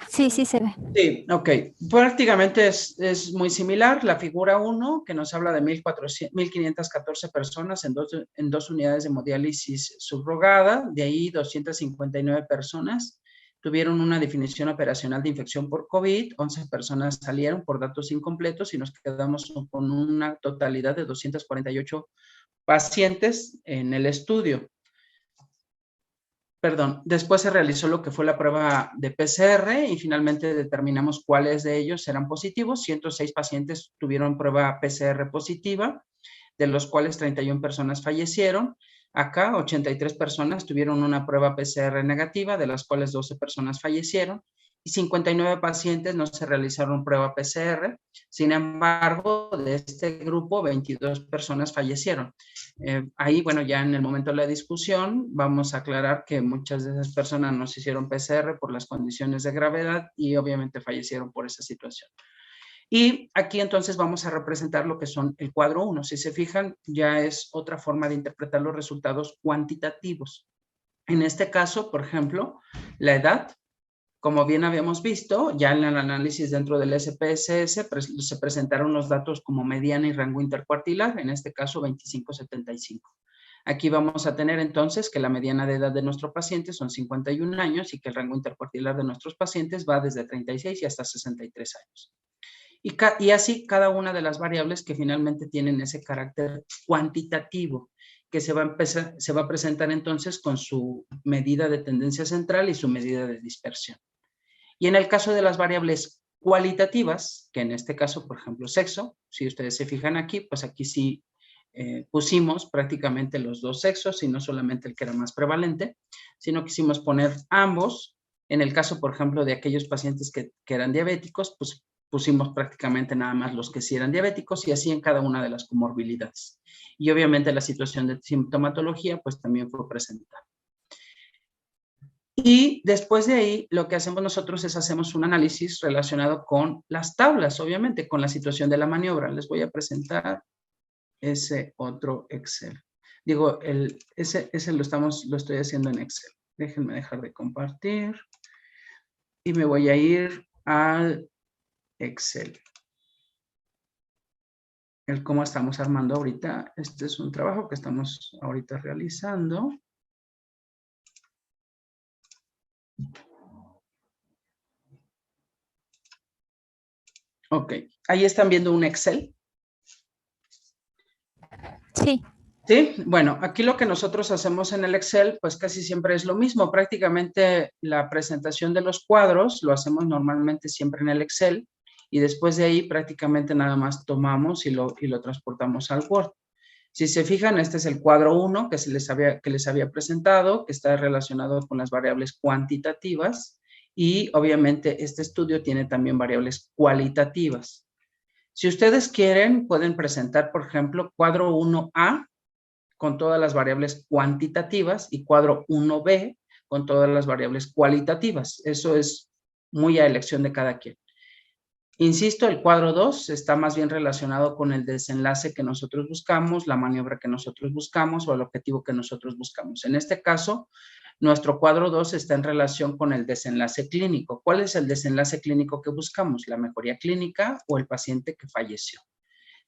sí, sí se ve. Sí, ok. Prácticamente es muy similar. La figura 1, que nos habla de 1,514 personas en dos unidades de hemodiálisis subrogada. De ahí 259 personas tuvieron una definición operacional de infección por COVID. 11 personas salieron por datos incompletos y nos quedamos con una totalidad de 248 pacientes en el estudio. Perdón, después se realizó lo que fue la prueba de PCR y finalmente determinamos cuáles de ellos eran positivos. 106 pacientes tuvieron prueba PCR positiva, de los cuales 31 personas fallecieron. Acá 83 personas tuvieron una prueba PCR negativa, de las cuales 12 personas fallecieron. Y 59 pacientes no se realizaron prueba PCR. Sin embargo, de este grupo, 22 personas fallecieron. Ahí, bueno, ya en el momento de la discusión, vamos a aclarar que muchas de esas personas no se hicieron PCR por las condiciones de gravedad y obviamente fallecieron por esa situación. Y aquí entonces vamos a representar lo que son el cuadro 1. Si se fijan, ya es otra forma de interpretar los resultados cuantitativos. En este caso, por ejemplo, la edad, como bien habíamos visto, ya en el análisis dentro del SPSS se presentaron los datos como mediana y rango intercuartilar, en este caso 25-75. Aquí vamos a tener entonces que la mediana de edad de nuestro paciente son 51 años y que el rango intercuartilar de nuestros pacientes va desde 36 y hasta 63 años. Y así cada una de las variables que finalmente tienen ese carácter cuantitativo, que se va a presentar entonces con su medida de tendencia central y su medida de dispersión. Y en el caso de las variables cualitativas, que en este caso, por ejemplo, sexo, si ustedes se fijan aquí, pues aquí sí pusimos prácticamente los dos sexos y no solamente el que era más prevalente, sino quisimos poner ambos. En el caso, por ejemplo, de aquellos pacientes que eran diabéticos, pues pusimos prácticamente nada más los que sí eran diabéticos y así en cada una de las comorbilidades. Y obviamente la situación de sintomatología, pues también fue presentada. Y después de ahí, lo que hacemos nosotros es hacemos un análisis relacionado con las tablas, obviamente, con la situación de la maniobra. Les voy a presentar ese otro Excel. Digo, ese lo estoy haciendo en Excel. Déjenme dejar de compartir. Y me voy a ir al Excel. El cómo estamos armando ahorita. Este es un trabajo que estamos ahorita realizando. Ok, ahí están viendo un Excel. Sí, Sí, bueno, aquí lo que nosotros hacemos en el Excel, pues casi siempre es lo mismo. Prácticamente la presentación de los cuadros lo hacemos normalmente siempre en el Excel y después de ahí prácticamente nada más tomamos y lo transportamos al Word. Si se fijan, este es el cuadro 1 que les había presentado, que está relacionado con las variables cuantitativas y obviamente este estudio tiene también variables cualitativas. Si ustedes quieren, pueden presentar, por ejemplo, cuadro 1A con todas las variables cuantitativas y cuadro 1B con todas las variables cualitativas. Eso es muy a elección de cada quien. Insisto, el cuadro 2 está más bien relacionado con el desenlace que nosotros buscamos, la maniobra que nosotros buscamos o el objetivo que nosotros buscamos. En este caso, nuestro cuadro 2 está en relación con el desenlace clínico. ¿Cuál es el desenlace clínico que buscamos? ¿La mejoría clínica o el paciente que falleció?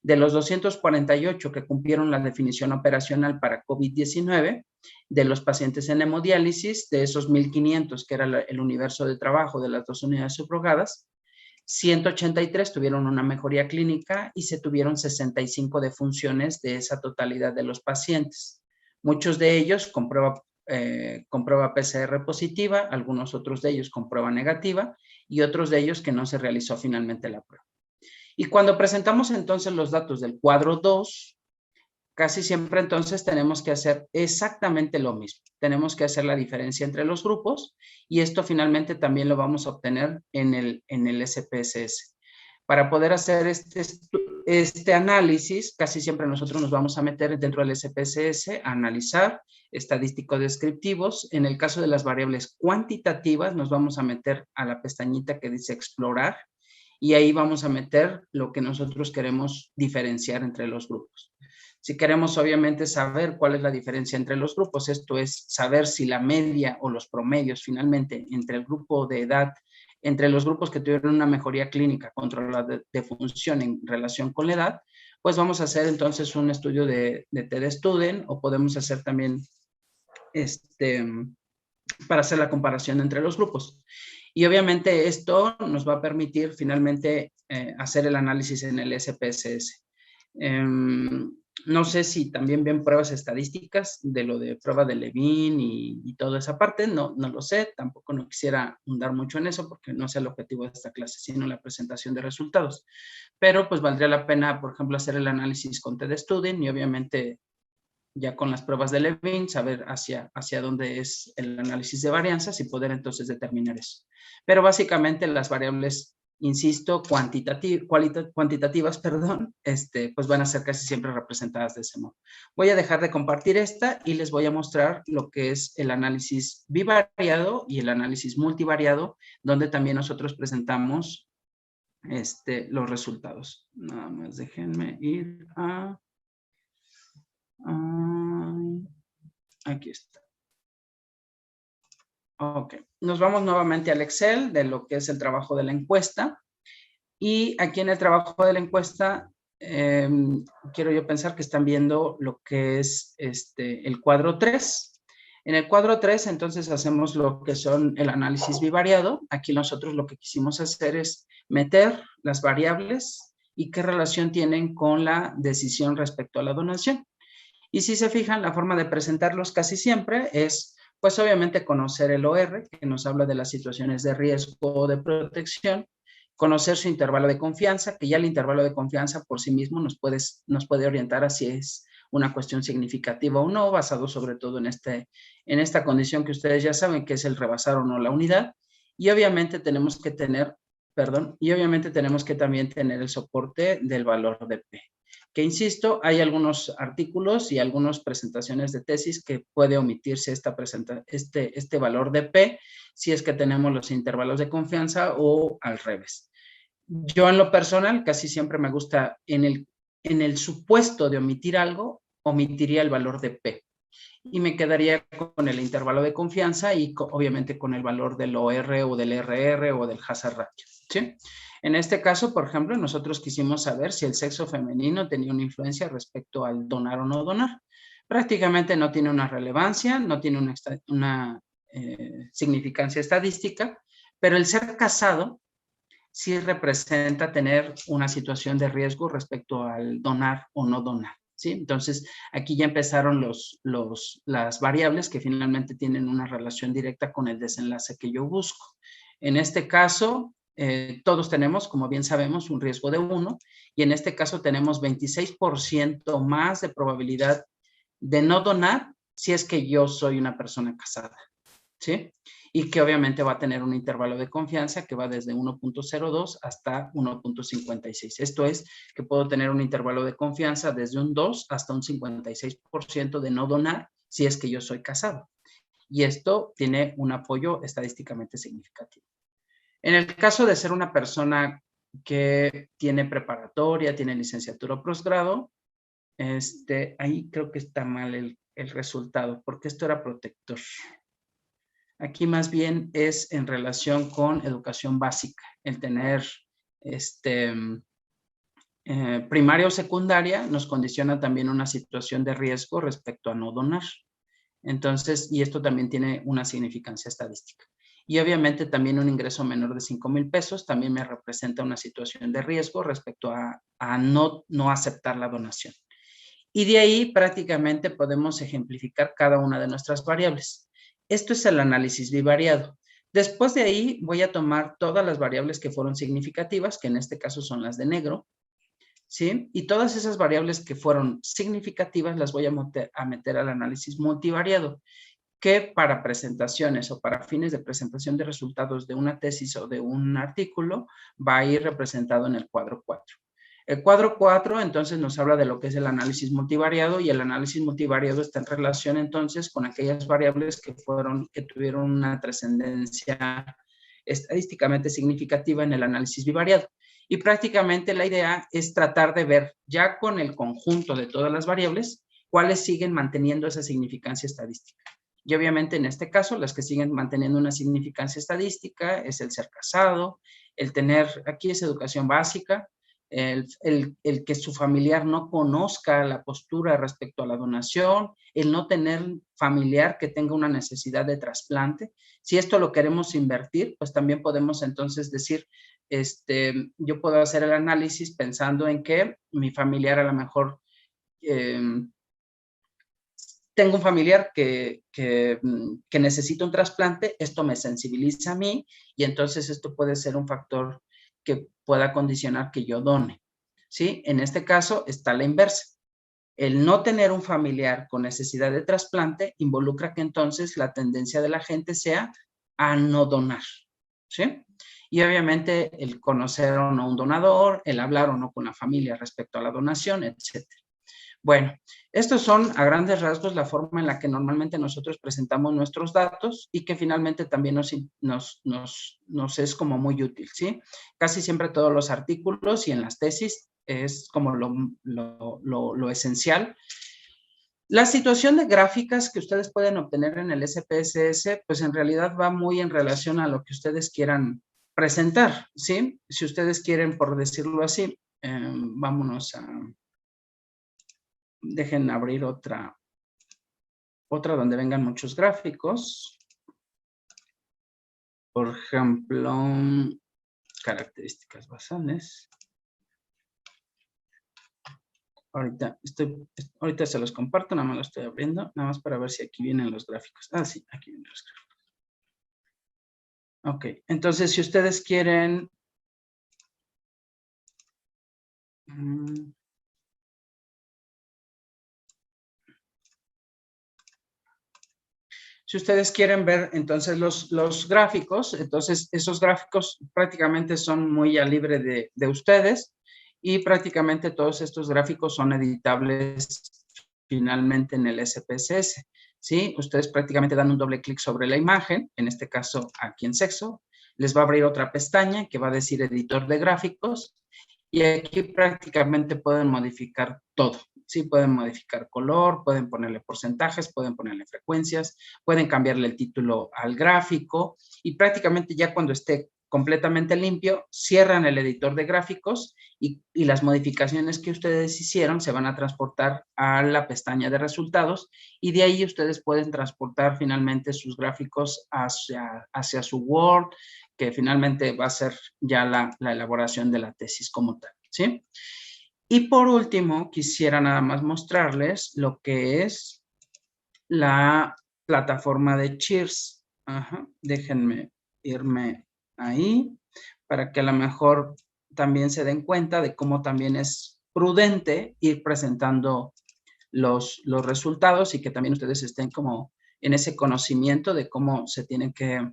De los 248 que cumplieron la definición operacional para COVID-19, de los pacientes en hemodiálisis, de esos 1,500, que era el universo de trabajo de las 2 unidades subrogadas, 183 tuvieron una mejoría clínica y se tuvieron 65 defunciones de esa totalidad de los pacientes. Muchos de ellos con prueba PCR positiva, algunos otros de ellos con prueba negativa y otros de ellos que no se realizó finalmente la prueba. Y cuando presentamos entonces los datos del cuadro 2, casi siempre entonces tenemos que hacer exactamente lo mismo. Tenemos que hacer la diferencia entre los grupos y esto finalmente también lo vamos a obtener en el SPSS. Para poder hacer este análisis, casi siempre nosotros nos vamos a meter dentro del SPSS a analizar estadísticos descriptivos. En el caso de las variables cuantitativas, nos vamos a meter a la pestañita que dice explorar y ahí vamos a meter lo que nosotros queremos diferenciar entre los grupos. Si queremos obviamente saber cuál es la diferencia entre los grupos, esto es saber si la media o los promedios finalmente entre el grupo de edad, entre los grupos que tuvieron una mejoría clínica contra la defunción en relación con la edad, pues vamos a hacer entonces un estudio de TED Student o podemos hacer también para hacer la comparación entre los grupos. Y obviamente esto nos va a permitir finalmente hacer el análisis en el SPSS. No sé si también ven pruebas estadísticas de lo de prueba de Levine y toda esa parte, no lo sé, tampoco no quisiera ahondar mucho en eso porque no es el objetivo de esta clase, sino la presentación de resultados. Pero pues valdría la pena, por ejemplo, hacer el análisis con TED Student y obviamente ya con las pruebas de Levine, saber hacia dónde es el análisis de varianzas y poder entonces determinar eso. Pero básicamente las variables, insisto, cuantitativas, pues van a ser casi siempre representadas de ese modo. Voy a dejar de compartir esta y les voy a mostrar lo que es el análisis bivariado y el análisis multivariado, donde también nosotros presentamos los resultados. Nada más déjenme ir a... aquí está. Ok, nos vamos nuevamente al Excel de lo que es el trabajo de la encuesta. Y aquí en el trabajo de la encuesta, quiero yo pensar que están viendo lo que es el cuadro 3. En el cuadro 3, entonces, hacemos lo que son el análisis bivariado. Aquí nosotros lo que quisimos hacer es meter las variables y qué relación tienen con la decisión respecto a la donación. Y si se fijan, la forma de presentarlos casi siempre es, pues obviamente conocer el OR, que nos habla de las situaciones de riesgo o de protección, conocer su intervalo de confianza, que ya el intervalo de confianza por sí mismo nos puede orientar a si es una cuestión significativa o no, basado sobre todo en esta condición que ustedes ya saben, que es el rebasar o no la unidad. Y obviamente tenemos que también tener el soporte del valor de P. Que insisto, hay algunos artículos y algunas presentaciones de tesis que puede omitirse este valor de P si es que tenemos los intervalos de confianza o al revés. Yo en lo personal casi siempre me gusta en el supuesto de omitir algo, omitiría el valor de P y me quedaría con el intervalo de confianza y obviamente con el valor del OR o del RR o del hazard ratio, ¿sí? En este caso, por ejemplo, nosotros quisimos saber si el sexo femenino tenía una influencia respecto al donar o no donar. Prácticamente no tiene una relevancia, no tiene una significancia estadística, pero el ser casado sí representa tener una situación de riesgo respecto al donar o no donar, ¿sí? Entonces, aquí ya empezaron las variables que finalmente tienen una relación directa con el desenlace que yo busco. En este caso, todos tenemos, como bien sabemos, un riesgo de 1 y en este caso tenemos 26% más de probabilidad de no donar si es que yo soy una persona casada, ¿sí? Y que obviamente va a tener un intervalo de confianza que va desde 1.02 hasta 1.56. Esto es que puedo tener un intervalo de confianza desde un 2 hasta un 56% de no donar si es que yo soy casado. Y esto tiene un apoyo estadísticamente significativo. En el caso de ser una persona que tiene preparatoria, tiene licenciatura o posgrado, ahí creo que está mal el resultado, porque esto era protector. Aquí más bien es en relación con educación básica, el tener primaria o secundaria nos condiciona también una situación de riesgo respecto a no donar. Entonces, y esto también tiene una significancia estadística. Y obviamente también un ingreso menor de 5,000 pesos también me representa una situación de riesgo respecto a no aceptar la donación. Y de ahí prácticamente podemos ejemplificar cada una de nuestras variables. Esto es el análisis bivariado. Después de ahí voy a tomar todas las variables que fueron significativas, que en este caso son las de negro, ¿sí? Y todas esas variables que fueron significativas las voy a meter al análisis multivariado, que para presentaciones o para fines de presentación de resultados de una tesis o de un artículo va a ir representado en el cuadro 4. El cuadro 4 entonces nos habla de lo que es el análisis multivariado, y el análisis multivariado está en relación entonces con aquellas variables que tuvieron una trascendencia estadísticamente significativa en el análisis bivariado. Y prácticamente la idea es tratar de ver ya con el conjunto de todas las variables cuáles siguen manteniendo esa significancia estadística. Y obviamente en este caso las que siguen manteniendo una significancia estadística es el ser casado, el tener, aquí es educación básica, el que su familiar no conozca la postura respecto a la donación, el no tener familiar que tenga una necesidad de trasplante. Si esto lo queremos invertir, pues también podemos entonces decir, yo puedo hacer el análisis pensando en que mi familiar a lo mejor, tengo un familiar que necesita un trasplante, esto me sensibiliza a mí y entonces esto puede ser un factor que pueda condicionar que yo done, ¿sí? En este caso está la inversa. El no tener un familiar con necesidad de trasplante involucra que entonces la tendencia de la gente sea a no donar, ¿sí? Y obviamente el conocer o no un donador, el hablar o no con la familia respecto a la donación, etc. Bueno, estos son a grandes rasgos la forma en la que normalmente nosotros presentamos nuestros datos y que finalmente también nos es como muy útil, ¿sí? Casi siempre todos los artículos y en las tesis es como lo esencial. La situación de gráficas que ustedes pueden obtener en el SPSS, pues en realidad va muy en relación a lo que ustedes quieran presentar, ¿sí? Si ustedes quieren, por decirlo así, vámonos a... Dejen abrir otra donde vengan muchos gráficos. Por ejemplo, características basales. Ahorita se los comparto, nada más lo estoy abriendo, nada más para ver si aquí vienen los gráficos. Ah, sí, aquí vienen los gráficos. Ok, entonces si ustedes quieren... Si ustedes quieren ver entonces los gráficos, entonces esos gráficos prácticamente son muy a libre de ustedes y prácticamente todos estos gráficos son editables finalmente en el SPSS, ¿sí? Ustedes prácticamente dan un doble clic sobre la imagen, en este caso aquí en Sexo, les va a abrir otra pestaña que va a decir editor de gráficos y aquí prácticamente pueden modificar todo. Sí, pueden modificar color, pueden ponerle porcentajes, pueden ponerle frecuencias, pueden cambiarle el título al gráfico y prácticamente ya cuando esté completamente limpio, cierran el editor de gráficos y las modificaciones que ustedes hicieron se van a transportar a la pestaña de resultados y de ahí ustedes pueden transportar finalmente sus gráficos hacia su Word, que finalmente va a ser ya la elaboración de la tesis como tal, ¿sí? Y por último, quisiera nada más mostrarles lo que es la plataforma de Cheers. Déjenme irme ahí para que a lo mejor también se den cuenta de cómo también es prudente ir presentando los resultados y que también ustedes estén como en ese conocimiento de cómo se tienen que...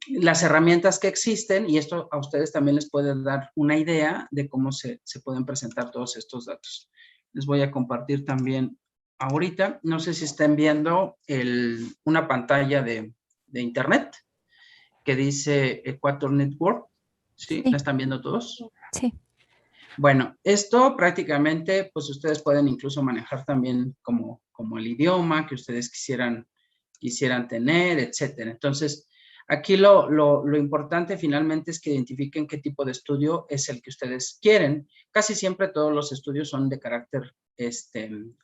las herramientas que existen, y esto a ustedes también les puede dar una idea de cómo se pueden presentar todos estos datos. Les voy a compartir también ahorita, no sé si estén viendo una pantalla de internet. que dice Equator Network. ¿Sí? Sí. ¿La están viendo todos? Sí. Bueno, esto prácticamente, pues ustedes pueden incluso manejar también como el idioma que ustedes quisieran tener, etcétera. Entonces, aquí lo importante finalmente es que identifiquen qué tipo de estudio es el que ustedes quieren. Casi siempre todos los estudios son de carácter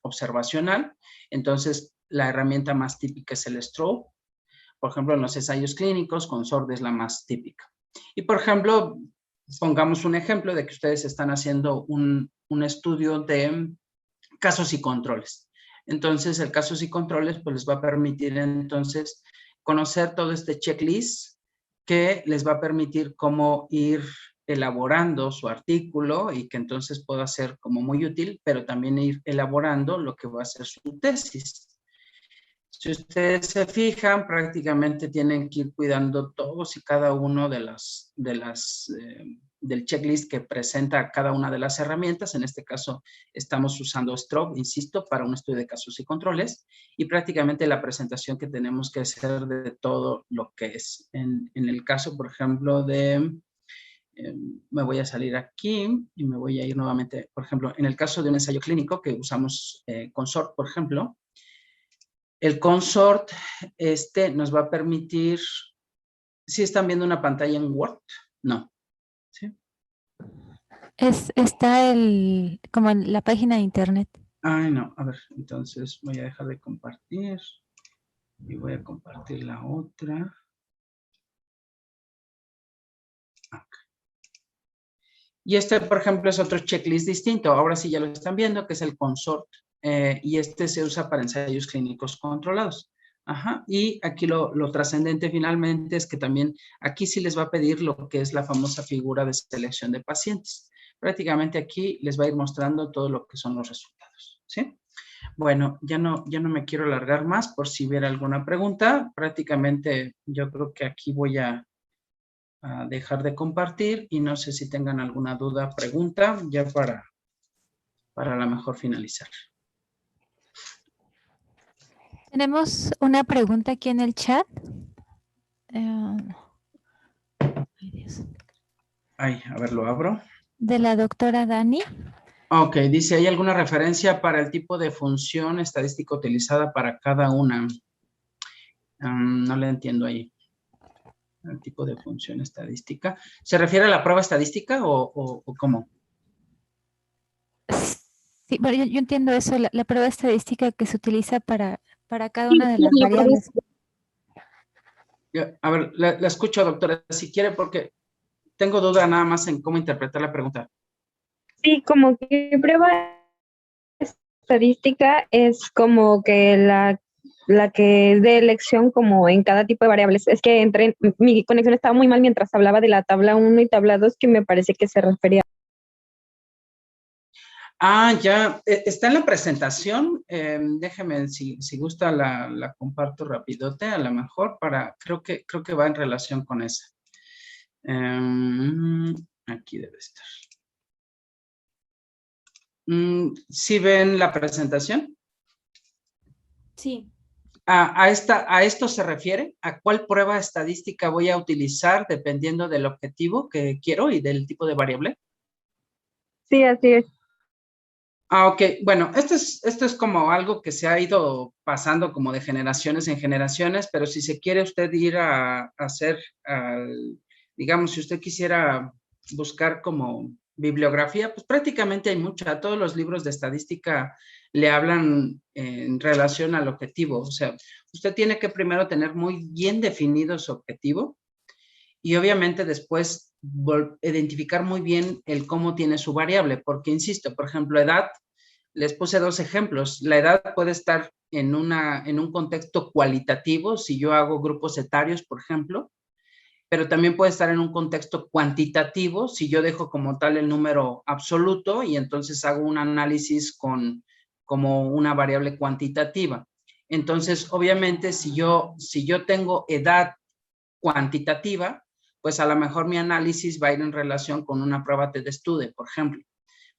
observacional. Entonces, la herramienta más típica es el Strobe. Por ejemplo, en los ensayos clínicos, Consort es la más típica. Y, por ejemplo, pongamos un ejemplo de que ustedes están haciendo un estudio de casos y controles. Entonces, el casos y controles pues les va a permitir entonces conocer todo este checklist que les va a permitir cómo ir elaborando su artículo y que entonces pueda ser como muy útil, pero también ir elaborando lo que va a ser su tesis. Si ustedes se fijan, prácticamente tienen que ir cuidando todos y cada uno del checklist que presenta cada una de las herramientas. En este caso, estamos usando Strobe, insisto, para un estudio de casos y controles. Y prácticamente la presentación que tenemos que hacer de todo lo que es. En el caso, por ejemplo, me voy a salir aquí y me voy a ir nuevamente, por ejemplo, en el caso de un ensayo clínico que usamos Consort, por ejemplo, el Consort nos va a permitir, ¿sí están viendo una pantalla en Word? No. ¿Sí? Está como en la página de internet. Ay, no, a ver, entonces voy a dejar de compartir y voy a compartir la otra. Okay. Y por ejemplo, es otro checklist distinto. Ahora sí ya lo están viendo, que es el Consort. Y se usa para ensayos clínicos controlados. Ajá. Y aquí lo trascendente finalmente es que también aquí sí les va a pedir lo que es la famosa figura de selección de pacientes. Prácticamente aquí les va a ir mostrando todo lo que son los resultados. ¿Sí? Bueno, ya no me quiero alargar más por si hubiera alguna pregunta. Prácticamente yo creo que aquí voy a dejar de compartir y no sé si tengan alguna duda, pregunta, ya para a lo mejor finalizar. Tenemos una pregunta aquí en el chat. Ay, Dios. Ay, a ver, lo abro. De la doctora Dani. Ok, dice, ¿hay alguna referencia para el tipo de función estadística utilizada para cada una? No le entiendo ahí. El tipo de función estadística. ¿Se refiere a la prueba estadística o cómo? Sí, bueno, yo entiendo eso, la prueba estadística que se utiliza para cada una de las variables. A ver, la escucho, doctora, si quiere, porque tengo duda nada más en cómo interpretar la pregunta. Sí, como que prueba estadística es como que la que dé elección como en cada tipo de variables. Es que mi conexión estaba muy mal mientras hablaba de la tabla 1 y tabla 2, que me parece que se refería. Ya, está en la presentación. Déjeme, si gusta, la comparto rapidote, a lo mejor, creo que va en relación con esa. Aquí debe estar. ¿Sí ven la presentación? Sí. ¿A esto se refiere? ¿A cuál prueba estadística voy a utilizar dependiendo del objetivo que quiero y del tipo de variable? Sí, así es. Ok. Bueno, esto es como algo que se ha ido pasando como de generaciones en generaciones, pero si se quiere usted ir a hacer, digamos, si usted quisiera buscar como bibliografía, pues prácticamente hay mucha. Todos los libros de estadística le hablan en relación al objetivo. O sea, usted tiene que primero tener muy bien definido su objetivo y obviamente después identificar muy bien el cómo tiene su variable, porque insisto, por ejemplo, edad, les puse dos ejemplos. La edad puede estar en un contexto cualitativo, si yo hago grupos etarios, por ejemplo, pero también puede estar en un contexto cuantitativo, si yo dejo como tal el número absoluto y entonces hago un análisis como una variable cuantitativa. Entonces, obviamente, si yo tengo edad cuantitativa, pues a lo mejor mi análisis va a ir en relación con una prueba TED-Stude, por ejemplo.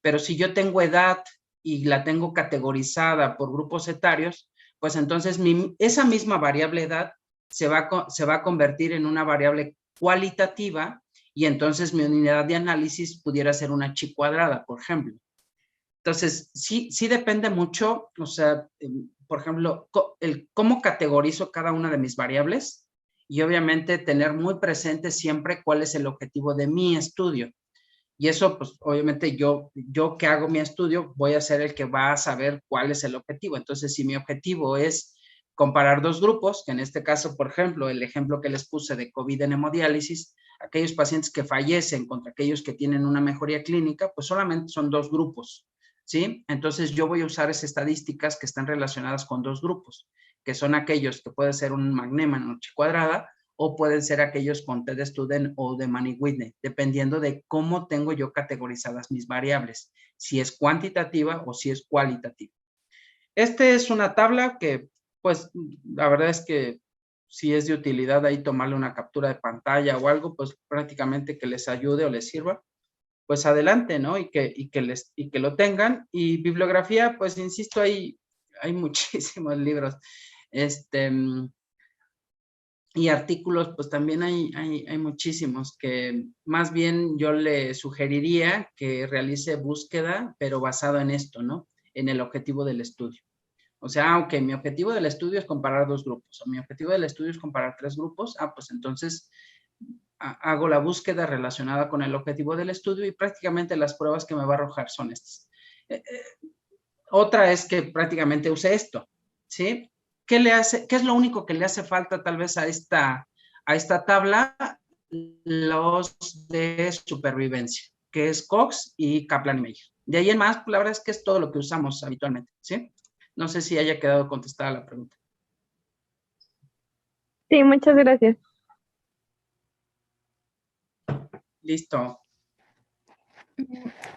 Pero si yo tengo edad y la tengo categorizada por grupos etarios, pues entonces esa misma variable edad se va a convertir en una variable cualitativa y entonces mi unidad de análisis pudiera ser una chi cuadrada, por ejemplo. Entonces, sí depende mucho, o sea, por ejemplo, cómo categorizo cada una de mis variables y obviamente tener muy presente siempre cuál es el objetivo de mi estudio. Y eso, pues, obviamente yo que hago mi estudio, voy a ser el que va a saber cuál es el objetivo. Entonces, si mi objetivo es comparar dos grupos, que en este caso, por ejemplo, el ejemplo que les puse de COVID en hemodiálisis, aquellos pacientes que fallecen contra aquellos que tienen una mejoría clínica, pues solamente son dos grupos, ¿sí? Entonces, yo voy a usar esas estadísticas que están relacionadas con dos grupos, que son aquellos que puede ser un Magneman o chi cuadrada, o pueden ser aquellos con Ted Student o de Manning-Whitney, dependiendo de cómo tengo yo categorizadas mis variables, si es cuantitativa o si es cualitativa. Esta es una tabla que, pues, la verdad es que si es de utilidad ahí tomarle una captura de pantalla o algo, pues prácticamente que les ayude o les sirva, pues adelante, ¿no? Y que lo tengan. Y bibliografía, pues insisto, hay muchísimos libros. Y artículos, pues también hay muchísimos que más bien yo le sugeriría que realice búsqueda, pero basado en esto, ¿no? En el objetivo del estudio. O sea, aunque mi objetivo del estudio es comparar dos grupos, o mi objetivo del estudio es comparar tres grupos, pues entonces hago la búsqueda relacionada con el objetivo del estudio y prácticamente las pruebas que me va a arrojar son estas. Otra es que prácticamente use esto, ¿sí? ¿Qué es lo único que le hace falta tal vez a esta tabla? Los de supervivencia, que es Cox y Kaplan-Meier. De ahí en más, pues, la verdad es que es todo lo que usamos habitualmente, ¿sí? No sé si haya quedado contestada la pregunta. Sí, muchas gracias. Listo.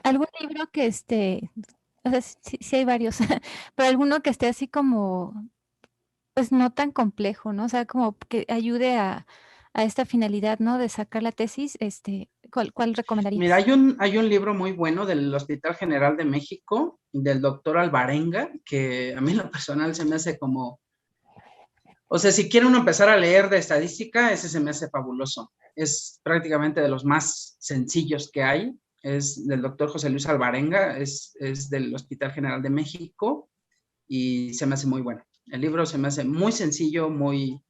¿Algún libro que o sea, sí hay varios, pero alguno que esté así como, pues no tan complejo, ¿no? O sea, como que ayude a esta finalidad, ¿no? De sacar la tesis, ¿cuál recomendarías? Mira, hay un libro muy bueno del Hospital General de México, del doctor Alvarenga, que a mí en lo personal se me hace como, o sea, si quiere uno empezar a leer de estadística, ese se me hace fabuloso. Es prácticamente de los más sencillos que hay. Es del doctor José Luis Alvarenga, es del Hospital General de México y se me hace muy bueno. El libro se me hace muy sencillo, muy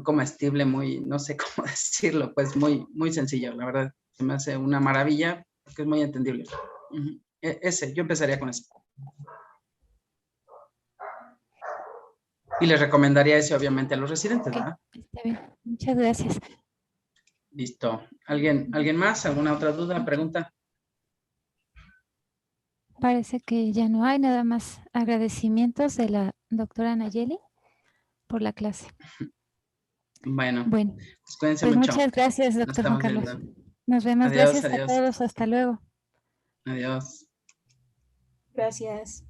comestible, muy, no sé cómo decirlo, pues muy sencillo, la verdad. Se me hace una maravilla porque es muy entendible. Ese, yo empezaría con ese. Y les recomendaría ese, obviamente, a los residentes, ¿verdad? Está bien, muchas gracias. Listo. ¿Alguien más? ¿Alguna otra duda, pregunta? Parece que ya no hay nada más. Agradecimientos de la doctora Nayeli por la clase. Bueno, pues cuídense mucho. Muchas gracias, doctor Juan Carlos. Nos vemos. Gracias a todos. Hasta luego. Adiós. Gracias.